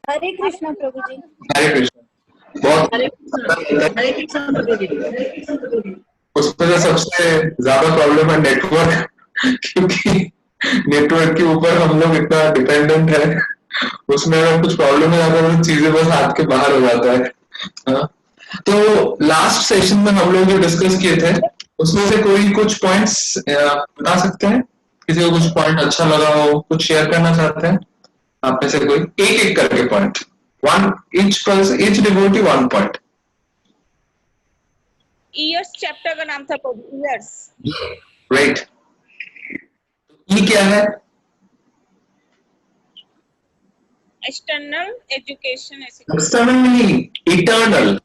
हरे कृष्णा प्रभु जी। हरे कृष्ण। बहुत हरे कृष्ण प्रभु जी। उसमें तो सबसे ज्यादा प्रॉब्लम है नेटवर्क, क्योंकि नेटवर्क के ऊपर हम लोग इतना डिपेंडेंट है, उसमें अगर कुछ प्रॉब्लम है तो चीजें बस हाथ के बाहर हो जाता है। हाँ? तो लास्ट सेशन में हम लोग जो डिस्कस किए थे उसमें से कोई कुछ पॉइंट्स बता सकते हैं? किसी को कुछ पॉइंट अच्छा लगा हो, कुछ शेयर करना चाहते हैं आप में से कोई? एक एक करके point, one each devotee one point. Years chapter का नाम था ईयर्स। राइट। ई क्या है? External education. एक्सटर्नल नहीं, इटर्नल,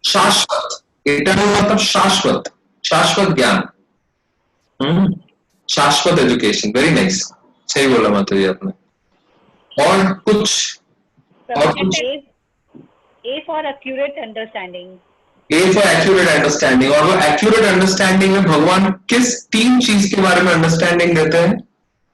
शाश्वत। इटर्नल मतलब शाश्वत, शाश्वत ज्ञान, शाश्वत एजुकेशन। वेरी नाइस, सही बोला माता जी आपने। और कुछ A for accurate understanding. A for accurate understanding. और वो एक्यूरेट अंडरस्टैंडिंग में भगवान किस तीन चीज के बारे में अंडरस्टैंडिंग देते हैं?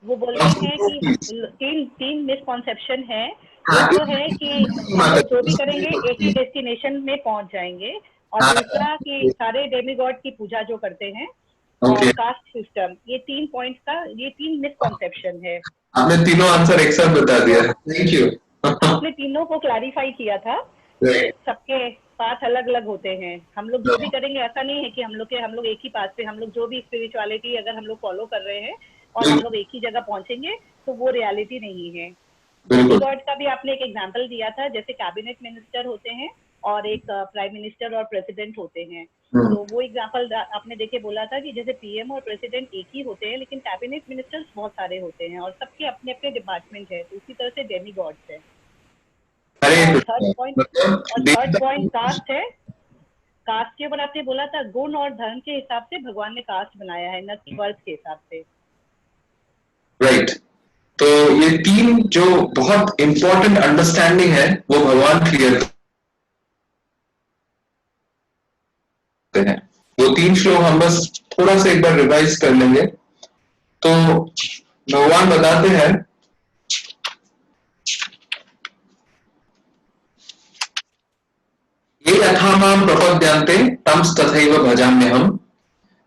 वो बोलते हैं कि तीन मिसकॉन्सेप्शन है। एक तो है कि हम लोग जो भी करेंगे एक ही डेस्टिनेशन में पहुंच जाएंगे, और दूसरा कि सारे डेमीगॉड की पूजा जो करते हैं, और कास्ट सिस्टम। ये 3 पॉइंट्स का, ये 3 मिसकॉन्सेप्शन है। आपने तीनों आंसर एक साथ बता दिया, थैंक यू। आपने तीनों को क्लैरिफाई किया था। सबके पाथ अलग अलग होते हैं। हम लोग जो भी करेंगे ऐसा नहीं है कि हम लोग एक ही पाथ पे, हम लोग जो भी स्पिरिचुअलिटी अगर हम लोग फॉलो कर रहे हैं और हम लोग एक ही जगह पहुंचेंगे, तो वो रियलिटी नहीं है। गॉड का भी आपने एक एग्जांपल दिया था, जैसे कैबिनेट मिनिस्टर होते हैं और एक प्राइम मिनिस्टर और प्रेसिडेंट होते हैं। तो वो एग्जांपल आपने देके बोला था कि जैसे पीएम और प्रेसिडेंट एक ही होते हैं, लेकिन कैबिनेट मिनिस्टर्स बहुत सारे होते हैं और सबके अपने अपने डिपार्टमेंट है। तो उसी तरह से डेमी गॉड्स है। थर्ड पॉइंट कास्ट है। कास्ट के ऊपर आपने बोला था गुण और धर्म के हिसाब से भगवान ने कास्ट बनाया है, न कि वर्ष के हिसाब से। राइट। तो ये तीन जो बहुत इंपॉर्टेंट अंडरस्टैंडिंग है वो भगवान क्लियर करते हैं। वो 3 श्लोक हम बस थोड़ा सा एक बार रिवाइज कर लेंगे। तो भगवान बताते हैं, ये यथा माम प्रपद्यन्ते तम तथैव भजाम्यहम्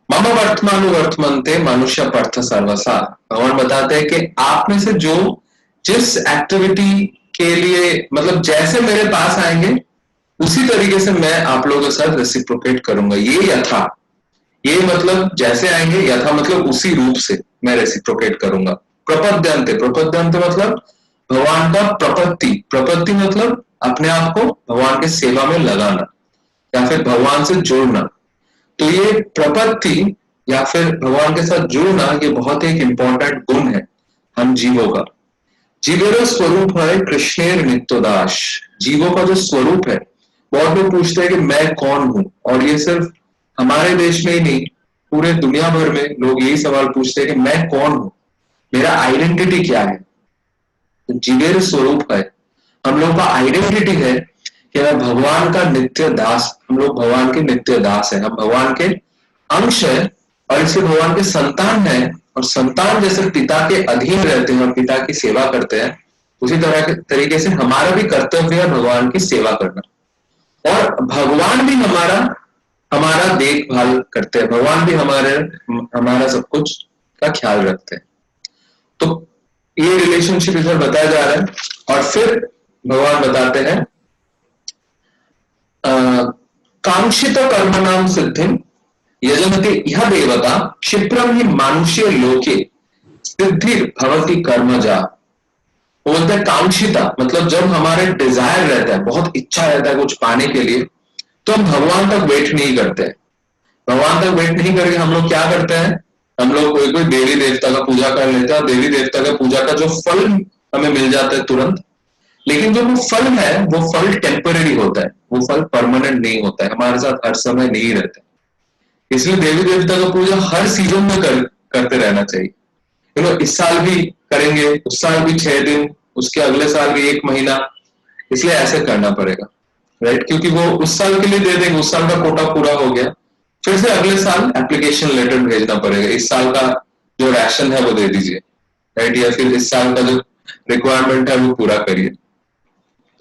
मम वर्तमानुवर्तमन्ते मनुष्य पार्थ सर्वसा। भगवान बताते हैं कि आप में से जो जिस एक्टिविटी के लिए, मतलब जैसे मेरे पास आएंगे उसी तरीके से मैं आप लोगों के साथ रेसिप्रोकेट करूंगा। ये यथा, ये मतलब जैसे आएंगे, यथा मतलब उसी रूप से मैं रेसिप्रोकेट करूंगा। प्रपद्यन्ते, प्रपद्यन्ते मतलब भगवान का प्रपत्ति, प्रपत्ति मतलब अपने आप को भगवान के सेवा में लगाना या फिर भगवान से जुड़ना। तो ये प्रपत्ति या फिर भगवान के साथ जुड़ना, ये बहुत एक इंपॉर्टेंट गुण है हम जीवों का। जीवेर स्वरूप है कृष्णेर नित्योदास। जीवों का जो स्वरूप है, बहुत लोग पूछते हैं कि मैं कौन हूं, और ये सिर्फ हमारे देश में ही नहीं, पूरे दुनिया भर में लोग यही सवाल पूछते हैं कि मैं कौन हूं, मेरा आइडेंटिटी क्या है। तो जीवेर स्वरूप है, हम लोग का आइडेंटिटी है कि मैं भगवान का नित्य दास, हम लोग भगवान के नित्य दास है, हम भगवान के अंश है और इससे भगवान के संतान है। और संतान जैसे पिता के अधीन रहते हैं और पिता की सेवा करते हैं, उसी तरह के तरीके से हमारा भी कर्तव्य है भगवान की सेवा करना। और भगवान भी हमारा देखभाल करते हैं, भगवान भी हमारा सब कुछ का ख्याल रखते हैं। तो ये रिलेशनशिप इधर बताया जा रहा है। और फिर भगवान बताते हैं कांक्षित कर्मणाम सिद्धिम यजन्ते यह देवता क्षिप्रम ही मानुष्य लोके सिद्धि भवति कर्मजा। बोलते हैं कांक्षिता मतलब जब हमारे डिजायर रहता है, बहुत इच्छा रहता है कुछ पाने के लिए, तो हम भगवान तक वेट नहीं करते। भगवान तक वेट नहीं करके हम लोग क्या करते हैं, हम लोग कोई कोई देवी देवता का पूजा कर लेते हैं। देवी देवता का पूजा का जो फल हमें मिल जाता है तुरंत, लेकिन जो वो फल है वो फल टेम्पररी होता है, वो फल परमानेंट नहीं होता है, हमारे साथ हर समय नहीं रहता। इसलिए देवी देवता का पूजा हर सीजन में करते रहना चाहिए। इस साल भी करेंगे, उस साल भी 6 दिन, उसके अगले साल भी 1 महीना, इसलिए ऐसे करना पड़ेगा। राइट, क्योंकि वो उस साल के लिए दे देंगे, उस साल का कोटा पूरा हो गया, फिर से अगले साल एप्लीकेशन लेटर भेजना पड़ेगा, इस साल का जो राशन है वो दे दीजिए। राइट, या फिर इस साल का जो रिक्वायरमेंट है वो पूरा करिए।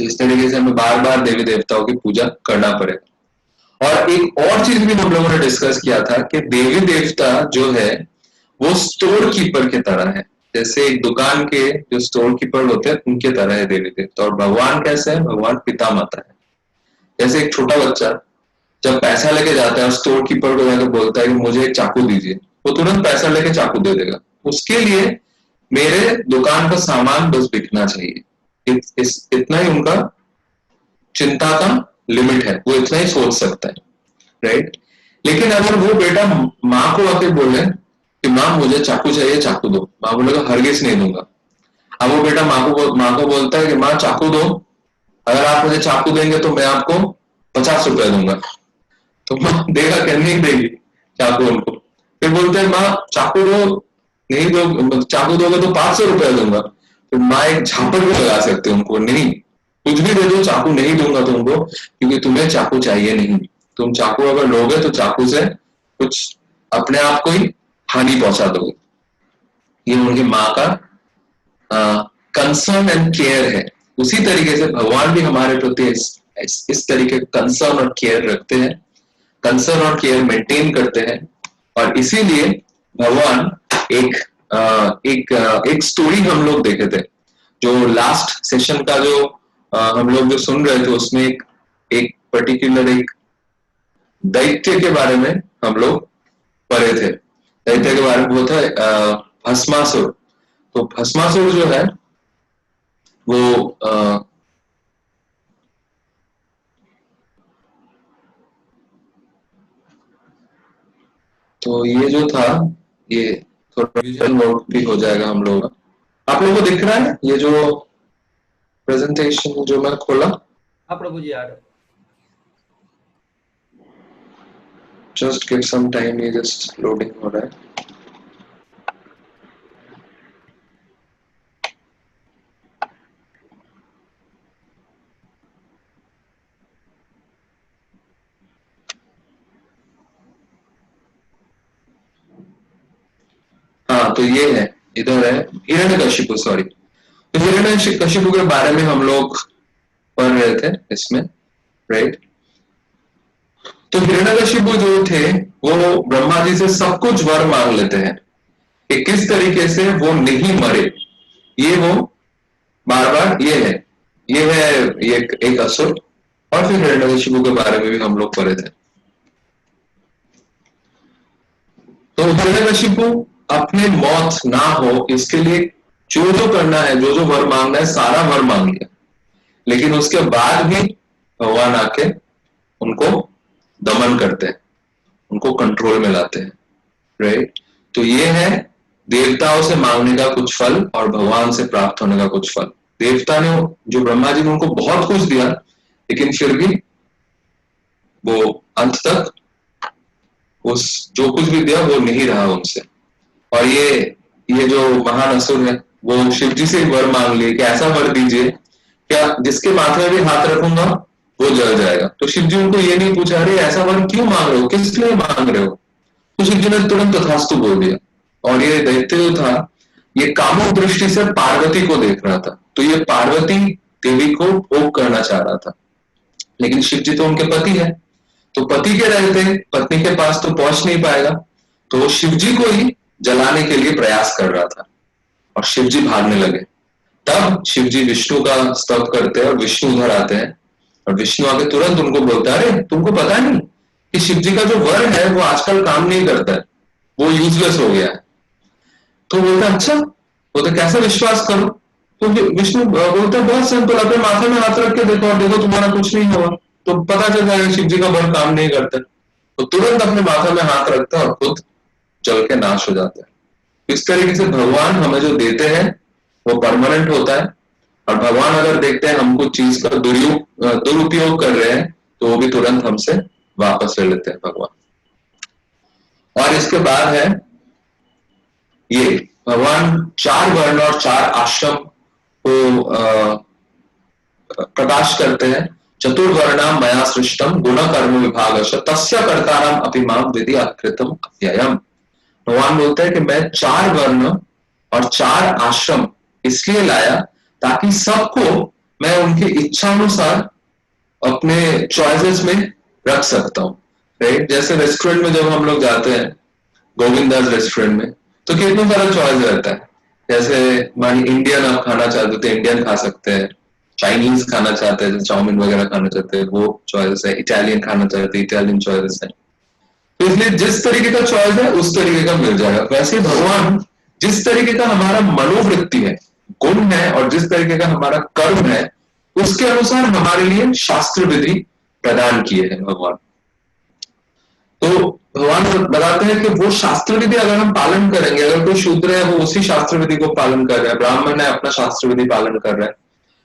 इस तरीके से हमें बार बार देवी देवताओं की पूजा करना पड़ेगा। और एक और चीज भी हम लोगों ने डिस्कस किया था कि देवी देवता जो है वो स्टोर कीपर की तरह है, जैसे एक दुकान के जो स्टोर कीपर होते हैं उनके तरह है देवी देवता। और भगवान कैसे है? भगवान पिता माता है। जैसे एक छोटा बच्चा जब पैसा लेके जाता है स्टोर कीपर को जाकर बोलता है कि मुझे एक चाकू दीजिए, वो तुरंत पैसा लेके चाकू दे देगा। उसके लिए मेरे दुकान का सामान बस बिकना चाहिए, इतना ही उनका चिंता का लिमिट है, वो इतना ही सोच सकता है, राइट। लेकिन अगर वो बेटा माँ को आके बोले कि माँ मुझे चाकू चाहिए, चाकू दो, माँ बोलेगा हरगिज नहीं दूंगा। अब वो बेटा माँ को बोलता है कि माँ चाकू दो, अगर आप मुझे चाकू देंगे तो मैं आपको 50 रुपए दूंगा। तो माँ देगा क्या? नहीं देगी चाकू उनको। फिर बोलते हैं माँ चाकू दो, नहीं दो, चाकू दोगे तो 500 रुपया दूंगा। फिर माँ एक झापड़ भी लगा सकते उनको, नहीं कुछ भी दे दो, चाकू नहीं दूंगा तुमको, क्योंकि तुम्हें चाकू चाहिए नहीं। तुम चाकू अगर लोगे तो चाकू से कुछ अपने आप को ही हानि पहुंचा दोगे। ये उनकी माँ का कंसर्न एंड केयर है। उसी तरीके से भगवान भी हमारे प्रति इस तरीके कंसर्न और केयर रखते हैं, कंसर्न और केयर मेंटेन करते हैं। और इसीलिए भगवान एक स्टोरी हम लोग देखे थे, जो लास्ट सेशन का जो हम लोग जो सुन रहे थे उसमें एक पर्टिकुलर एक दैत्य के बारे में हम लोग पढ़े थे। दैत्य के बारे में वो था भस्मासुर। तो भस्मासुर जो है वो तो ये जो था ये थोड़ा विजुअल नोट भी हो जाएगा हम लोग का। आप लोगों को दिख रहा है ये जो प्रेजेंटेशन जो मैं खोला? हाँ प्रभु जी आ रहे। जस्ट गिव सम टाइम, ये जस्ट लोडिंग हो रहा है। हाँ तो ये है, इधर है हिरण्यकशिपु, सॉरी। तो हिरण्यकशिपु के बारे में हम लोग पढ़ रहे थे इसमें, राइट। तो हिरण्यकशिपु जो थे वो ब्रह्मा जी से सब कुछ वर मांग लेते हैं कि किस तरीके से वो नहीं मरे। ये वो बार बार ये एक असुर। और फिर हिरण्यकशिपु के बारे में भी हम लोग पढ़े थे। तो हिरण्यकशिपु अपने मौत ना हो इसके लिए जो करना है, जो वर मांगना है, सारा वर मांग लिया। लेकिन उसके बाद भी भगवान आके उनको दमन करते हैं, उनको कंट्रोल में लाते हैं, राइट। तो ये है देवताओं से मांगने का कुछ फल और भगवान से प्राप्त होने का कुछ फल। देवता ने जो ब्रह्मा जी ने उनको बहुत कुछ दिया, लेकिन फिर भी वो अंत तक उस जो कुछ भी दिया वो नहीं रहा उनसे। और ये जो महान असुर है वो शिव जी से वर मांग लिए कि ऐसा वर दीजिए क्या जिसके माथे में भी हाथ रखूंगा वो जल जाएगा। तो शिव जी उनको ये नहीं पूछा अरे ऐसा वर क्यों मांग रहे हो, किस लिए मांग रहे हो। तो शिव जी ने तुरंत तथास्तु बोल दिया। और ये दैत्य जो था ये कामुक दृष्टि से पार्वती को देख रहा था, तो ये पार्वती देवी को भोग करना चाह रहा था। लेकिन शिव जी तो उनके पति है, तो पति के रहते पत्नी के पास तो पहुंच नहीं पाएगा, तो वो शिव जी को ही जलाने के लिए प्रयास कर रहा था और शिव जी भागने लगे। तब शिव जी विष्णु का स्तव करते हैं और विष्णु उधर आते हैं और विष्णु आके तुरंत उनको बोलता है अरे तुमको पता नहीं कि शिव जी का जो वर है वो आजकल काम नहीं करता है, वो यूजलेस हो गया है। तो बोलता अच्छा, बोलते कैसे विश्वास करो। तो विष्णु बोलते बहुत सिंपल, अपने माथे में हाथ रख के देखो और देखो तुम्हारा कुछ नहीं होगा, तो पता चल जाएगा शिव जी का वर काम नहीं करता। तो तुरंत अपने माथे में हाथ रखता है और खुद जल के नाश हो जाता है। इस तरीके से भगवान हमें जो देते हैं वो परमानेंट होता है, और भगवान अगर देखते हैं हम कुछ चीज का दुरुपयोग कर रहे हैं तो वो भी तुरंत हमसे वापस ले लेते हैं भगवान। और इसके बाद है ये भगवान 4 वर्ण और 4 आश्रम को प्रकाश करते हैं। चतुर्वर्णाम मया सृष्टम गुण कर्म विभागश तस्य कर्तारम अपि माम विधि अकृतम अव्ययम। भगवान बोलते हैं कि मैं 4 वर्ण और 4 आश्रम इसलिए लाया ताकि सबको मैं उनकी इच्छानुसार अपने चॉइसेस में रख सकता हूँ, राइट। जैसे रेस्टोरेंट में जब हम लोग जाते हैं, गोविंदास रेस्टोरेंट में, तो कितना सारा चॉइस रहता है। जैसे मान इंडियन आप खाना चाहते हो तो इंडियन खा सकते हैं, चाइनीज खाना चाहते हैं, चाउमीन वगैरह खाना चाहते हैं, वो चॉइस है, इटालियन खाना चाहते हैं, इटालियन चॉइस है। तो इसलिए जिस तरीके का चॉइस है उस तरीके का मिल जाएगा। वैसे भगवान जिस तरीके का हमारा मनोवृत्ति है, गुण है, और जिस तरीके का हमारा कर्म है, उसके अनुसार हमारे लिए शास्त्र विधि प्रदान किए हैं भगवान। तो भगवान बताते हैं कि वो शास्त्र विधि अगर हम पालन करेंगे, अगर कोई शूद्र है वो उसी शास्त्र विधि को पालन कर रहा है, ब्राह्मण है अपना शास्त्र विधि पालन कर रहा है,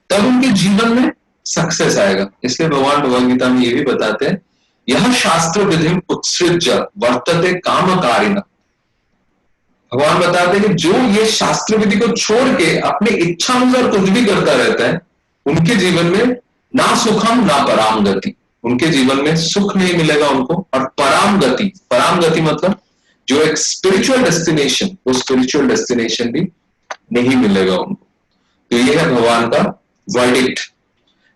तब उनके जीवन में सक्सेस आएगा। इसलिए भगवान भगवदगीता में ये भी बताते हैं, यह शास्त्र विधि उत्सृज्य वर्तते काम कारिण। भगवान बताते हैं कि जो ये शास्त्र विधि को छोड़ के अपने इच्छा अनुसार कुछ भी करता रहता है, उनके जीवन में ना सुखम ना पराम गति, उनके जीवन में सुख नहीं मिलेगा उनको, और पराम गति मतलब जो एक स्पिरिचुअल डेस्टिनेशन, वो स्पिरिचुअल डेस्टिनेशन भी नहीं मिलेगा उनको। तो ये है भगवान का वर्डिक्ट।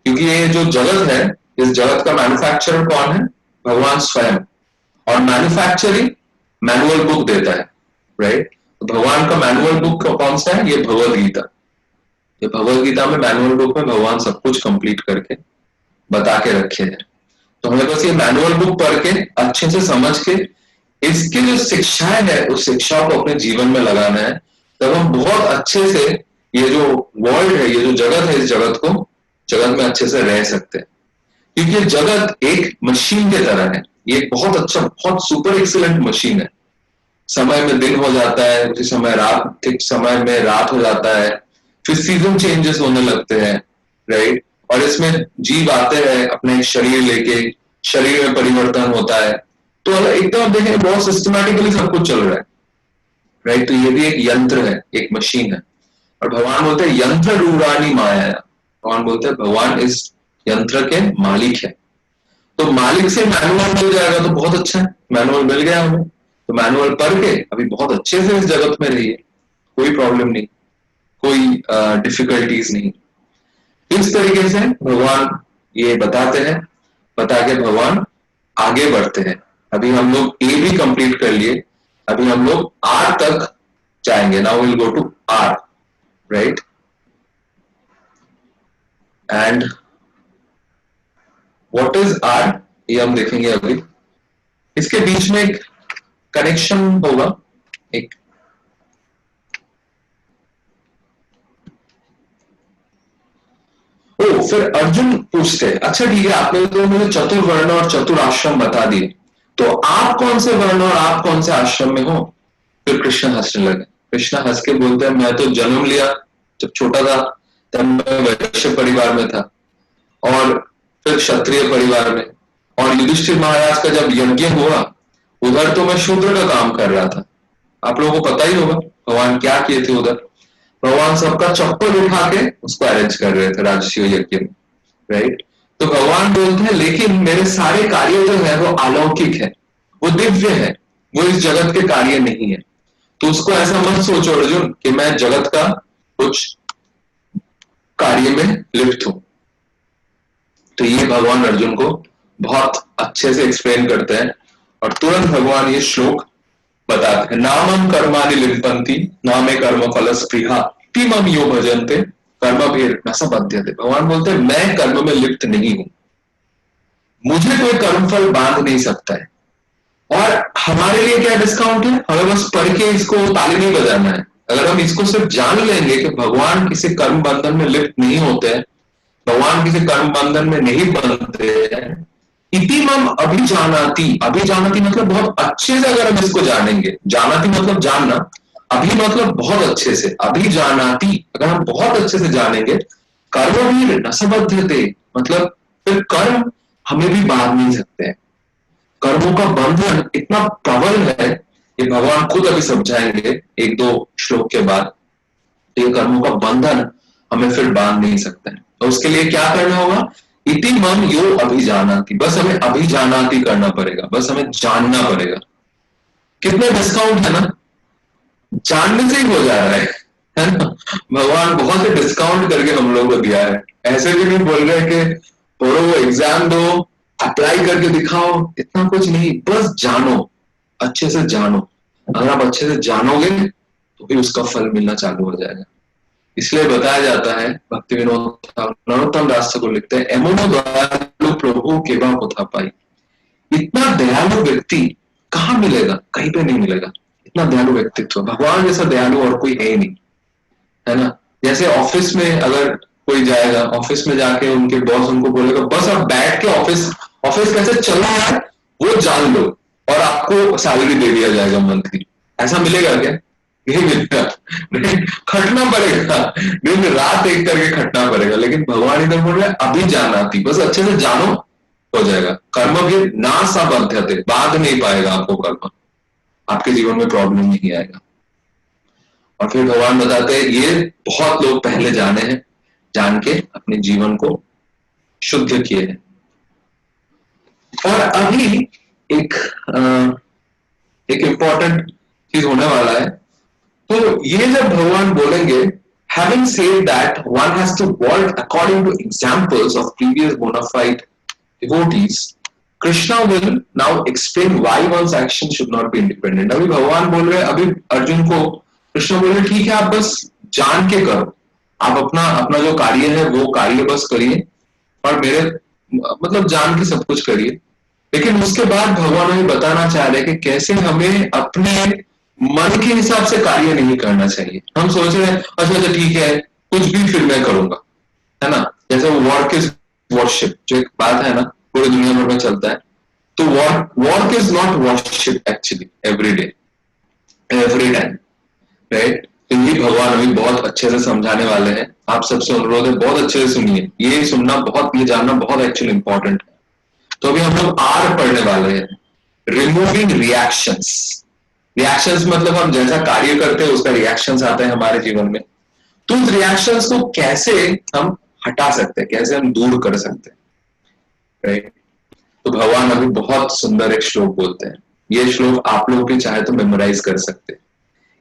क्योंकि ये जो जगत है, इस जगत का मैन्युफैक्चरर कौन है? भगवान स्वयं। और मैन्युफैक्चरिंग मैनुअल बुक देता है, राइट। तो भगवान का मैनुअल बुक कौन सा है? ये भगवद गीता। ये भगवद गीता में मैनुअल बुक में भगवान सब कुछ कंप्लीट करके बता के रखे हैं। तो हमें बस ये मैनुअल बुक पढ़ के अच्छे से समझ के इसकी जो शिक्षाएं है उस शिक्षा को अपने जीवन में लगाना है, तब हम बहुत अच्छे से ये जो वर्ल्ड है, ये जो जगत है, इस जगत में अच्छे से रह सकते हैं। क्योंकि ये जगत एक मशीन की तरह है, ये बहुत अच्छा, बहुत सुपर एक्सीलेंट मशीन है। समय में दिन हो जाता है, उसी समय रात, ठीक समय में रात हो जाता है, फिर सीजन चेंजेस होने लगते हैं, राइट। और इसमें जीव आते हैं अपने शरीर लेके, शरीर में परिवर्तन होता है। तो अगर एकदम देखें बहुत सिस्टमैटिकली सब कुछ चल रहा है, राइट। तो ये भी एक यंत्र है, एक मशीन है। और भगवान बोलते हैं यंत्र रूरानी माया। भगवान बोलते हैं भगवान इस यंत्र के मालिक है। तो मालिक से मैनुअल मिल जाएगा तो बहुत अच्छा है, मैनुअल मिल गया हमें, तो मैनुअल पढ़ के अभी बहुत अच्छे से इस जगत में रहिए, कोई प्रॉब्लम नहीं, कोई डिफिकल्टीज नहीं। इस तरीके से भगवान ये बताते हैं, बता के भगवान आगे बढ़ते हैं। अभी हम लोग ए भी कंप्लीट कर लिए, अभी हम लोग आर तक जाएंगे। Now will go to R, right. And what is R, ये हम देखेंगे अभी। इसके बीच में एक कनेक्शन होगा, एक फिर अर्जुन पूछते हैं, अच्छा ठीक है, आपने तो मुझे चतुर्वर्ण और चतुराश्रम बता दिए, तो आप कौन से वर्ण और आप कौन से आश्रम में हो? फिर कृष्ण हंसने लगे। कृष्ण हंस के बोलते हैं, मैं तो जन्म लिया जब छोटा था तब मैं वैश्य परिवार में था, और फिर क्षत्रिय परिवार में, और युधिष्ठिर महाराज का जब यज्ञ हुआ उधर तो मैं शूद्र का काम कर रहा था। आप लोगों को पता ही होगा भगवान क्या किए थे उधर। भगवान सबका चप्पल उठा के उसको अरेंज कर रहे थे राजस्व यज्ञ में, राइट। तो भगवान बोलते हैं लेकिन मेरे सारे कार्य जो है वो अलौकिक है, वो दिव्य है, वो इस जगत के कार्य नहीं है। तो उसको ऐसा मत सोचो अर्जुन कि मैं जगत का कुछ कार्य में लिप्त हूं। तो ये भगवान अर्जुन को बहुत अच्छे से एक्सप्लेन करते हैं, और तुरंत भगवान ये श्लोक बताते हैं, नामम कर्माणि लिम्पन्ति नामे कर्म फल स्पृहा तिमम यो भजन्ते कर्मभिर न संबध्यते। भगवान बोलते हैं मैं कर्म में लिप्त नहीं हूं, मुझे कोई कर्मफल बांध नहीं सकता है। और हमारे लिए क्या डिस्काउंट है? हमें बस पढ़ के इसको ताली नहीं बजाना है। अगर हम इसको सिर्फ जान लेंगे कि भगवान किसी कर्म बंधन में लिप्त नहीं होते हैं, भगवान किसी कर्म बंधन में नहीं बनते हैं, इति मम अभिजानाति, अभिजानाति मतलब बहुत अच्छे से अगर हम इसको जानेंगे, जानाति मतलब जानना, अभी मतलब बहुत अच्छे से, अभिजानाति अगर हम बहुत अच्छे से जानेंगे, कर्म भी न संबध्यते मतलब फिर कर्म हमें भी बांध नहीं सकते हैं। कर्मों का बंधन इतना प्रबल है, ये भगवान खुद अभी समझाएंगे एक दो श्लोक के बाद। ये कर्मों का बंधन हमें फिर बांध नहीं सकता है। तो उसके लिए क्या करना होगा? इति मम यो अभिजानाति, बस हमें अभिजानाति करना पड़ेगा, बस हमें जानना पड़ेगा। कितने डिस्काउंट है ना, जानने से ही हो जा रहा है है ना। भगवान बहुत ही डिस्काउंट करके हम लोगों को दिया है, ऐसे भी नहीं बोल रहे कि पढ़ो एग्जाम दो अप्लाई करके दिखाओ, इतना कुछ नहीं, बस जानो, अच्छे से जानो। अगर आप अच्छे से जानोगे तो भी उसका फल मिलना चालू हो जाएगा। इसलिए बताया जाता है, भक्ति विनोद नरोत्तम दास को लिखते हैं, एमोनो दयालु प्रभु केवा होता पाई। इतना दयालु व्यक्ति कहाँ मिलेगा, कहीं पे नहीं मिलेगा। इतना दयालु व्यक्तित्व, भगवान जैसा दयालु और कोई है ही नहीं, है ना। जैसे ऑफिस में अगर कोई जाएगा, ऑफिस में जाके उनके बॉस उनको बोलेगा बस आप बैठ के ऑफिस कैसे चल रहा है वो जान लो और आपको सैलरी दे दिया जाएगा मंथली, ऐसा मिलेगा क्या? नहीं मिलेगा, खटना पड़ेगा, दिन रात एक करके खटना पड़ेगा। लेकिन भगवान इधर बोल रहे अभी जाना थी, बस अच्छे से जानो हो जाएगा। कर्म भी ना सब अध्यते, बांध नहीं पाएगा आपको कर्म, आपके जीवन में प्रॉब्लम नहीं आएगा। और फिर भगवान बताते हैं ये बहुत लोग पहले जाने हैं, जान के अपने जीवन को शुद्ध किए हैं। और अभी एक इंपॉर्टेंट चीज होने वाला है। तो ये जब भगवान बोलेंगे, having said that one has to walk according to examples of previous bona fide devotees, Krishna will now explain why one's action should not be independent. अभी भगवान बोल रहे, अभी अर्जुन को कृष्ण बोल रहे ठीक है आप बस जान के करो, आप अपना जो कार्य है वो कार्य बस करिए और मेरे मतलब जान के सब कुछ करिए। लेकिन उसके बाद भगवान हमें बताना चाह रहे कि कैसे हमें अपने मन के हिसाब से कार्य नहीं करना चाहिए। हम सोच रहे हैं अच्छा ठीक है कुछ भी फिर मैं करूंगा, है ना। जैसे वर्क इज वर्शिप जो एक बात है ना, पूरी दुनिया भर में चलता है। तो work is not worship actually every day every time, right. तो ये भगवान अभी बहुत अच्छे से समझाने वाले हैं। आप सबसे अनुरोध है बहुत अच्छे से सुनिए, ये सुनना बहुत, ये जानना बहुत एक्चुअली इंपॉर्टेंट है। तो अभी हम लोग आर पढ़ने वाले हैं, रिमूविंग रिएक्शंस। रिएक्शंस मतलब हम जैसा कार्य करते हैं उसका रिएक्शंस आता है हमारे जीवन में, तो उस रिएक्शंस को कैसे हम हटा सकते हैं, कैसे हम दूर कर सकते हैं, राइट। तो भगवान अभी बहुत सुंदर एक श्लोक बोलते हैं। ये श्लोक आप लोग भी चाहे तो मेमोराइज कर सकते हैं।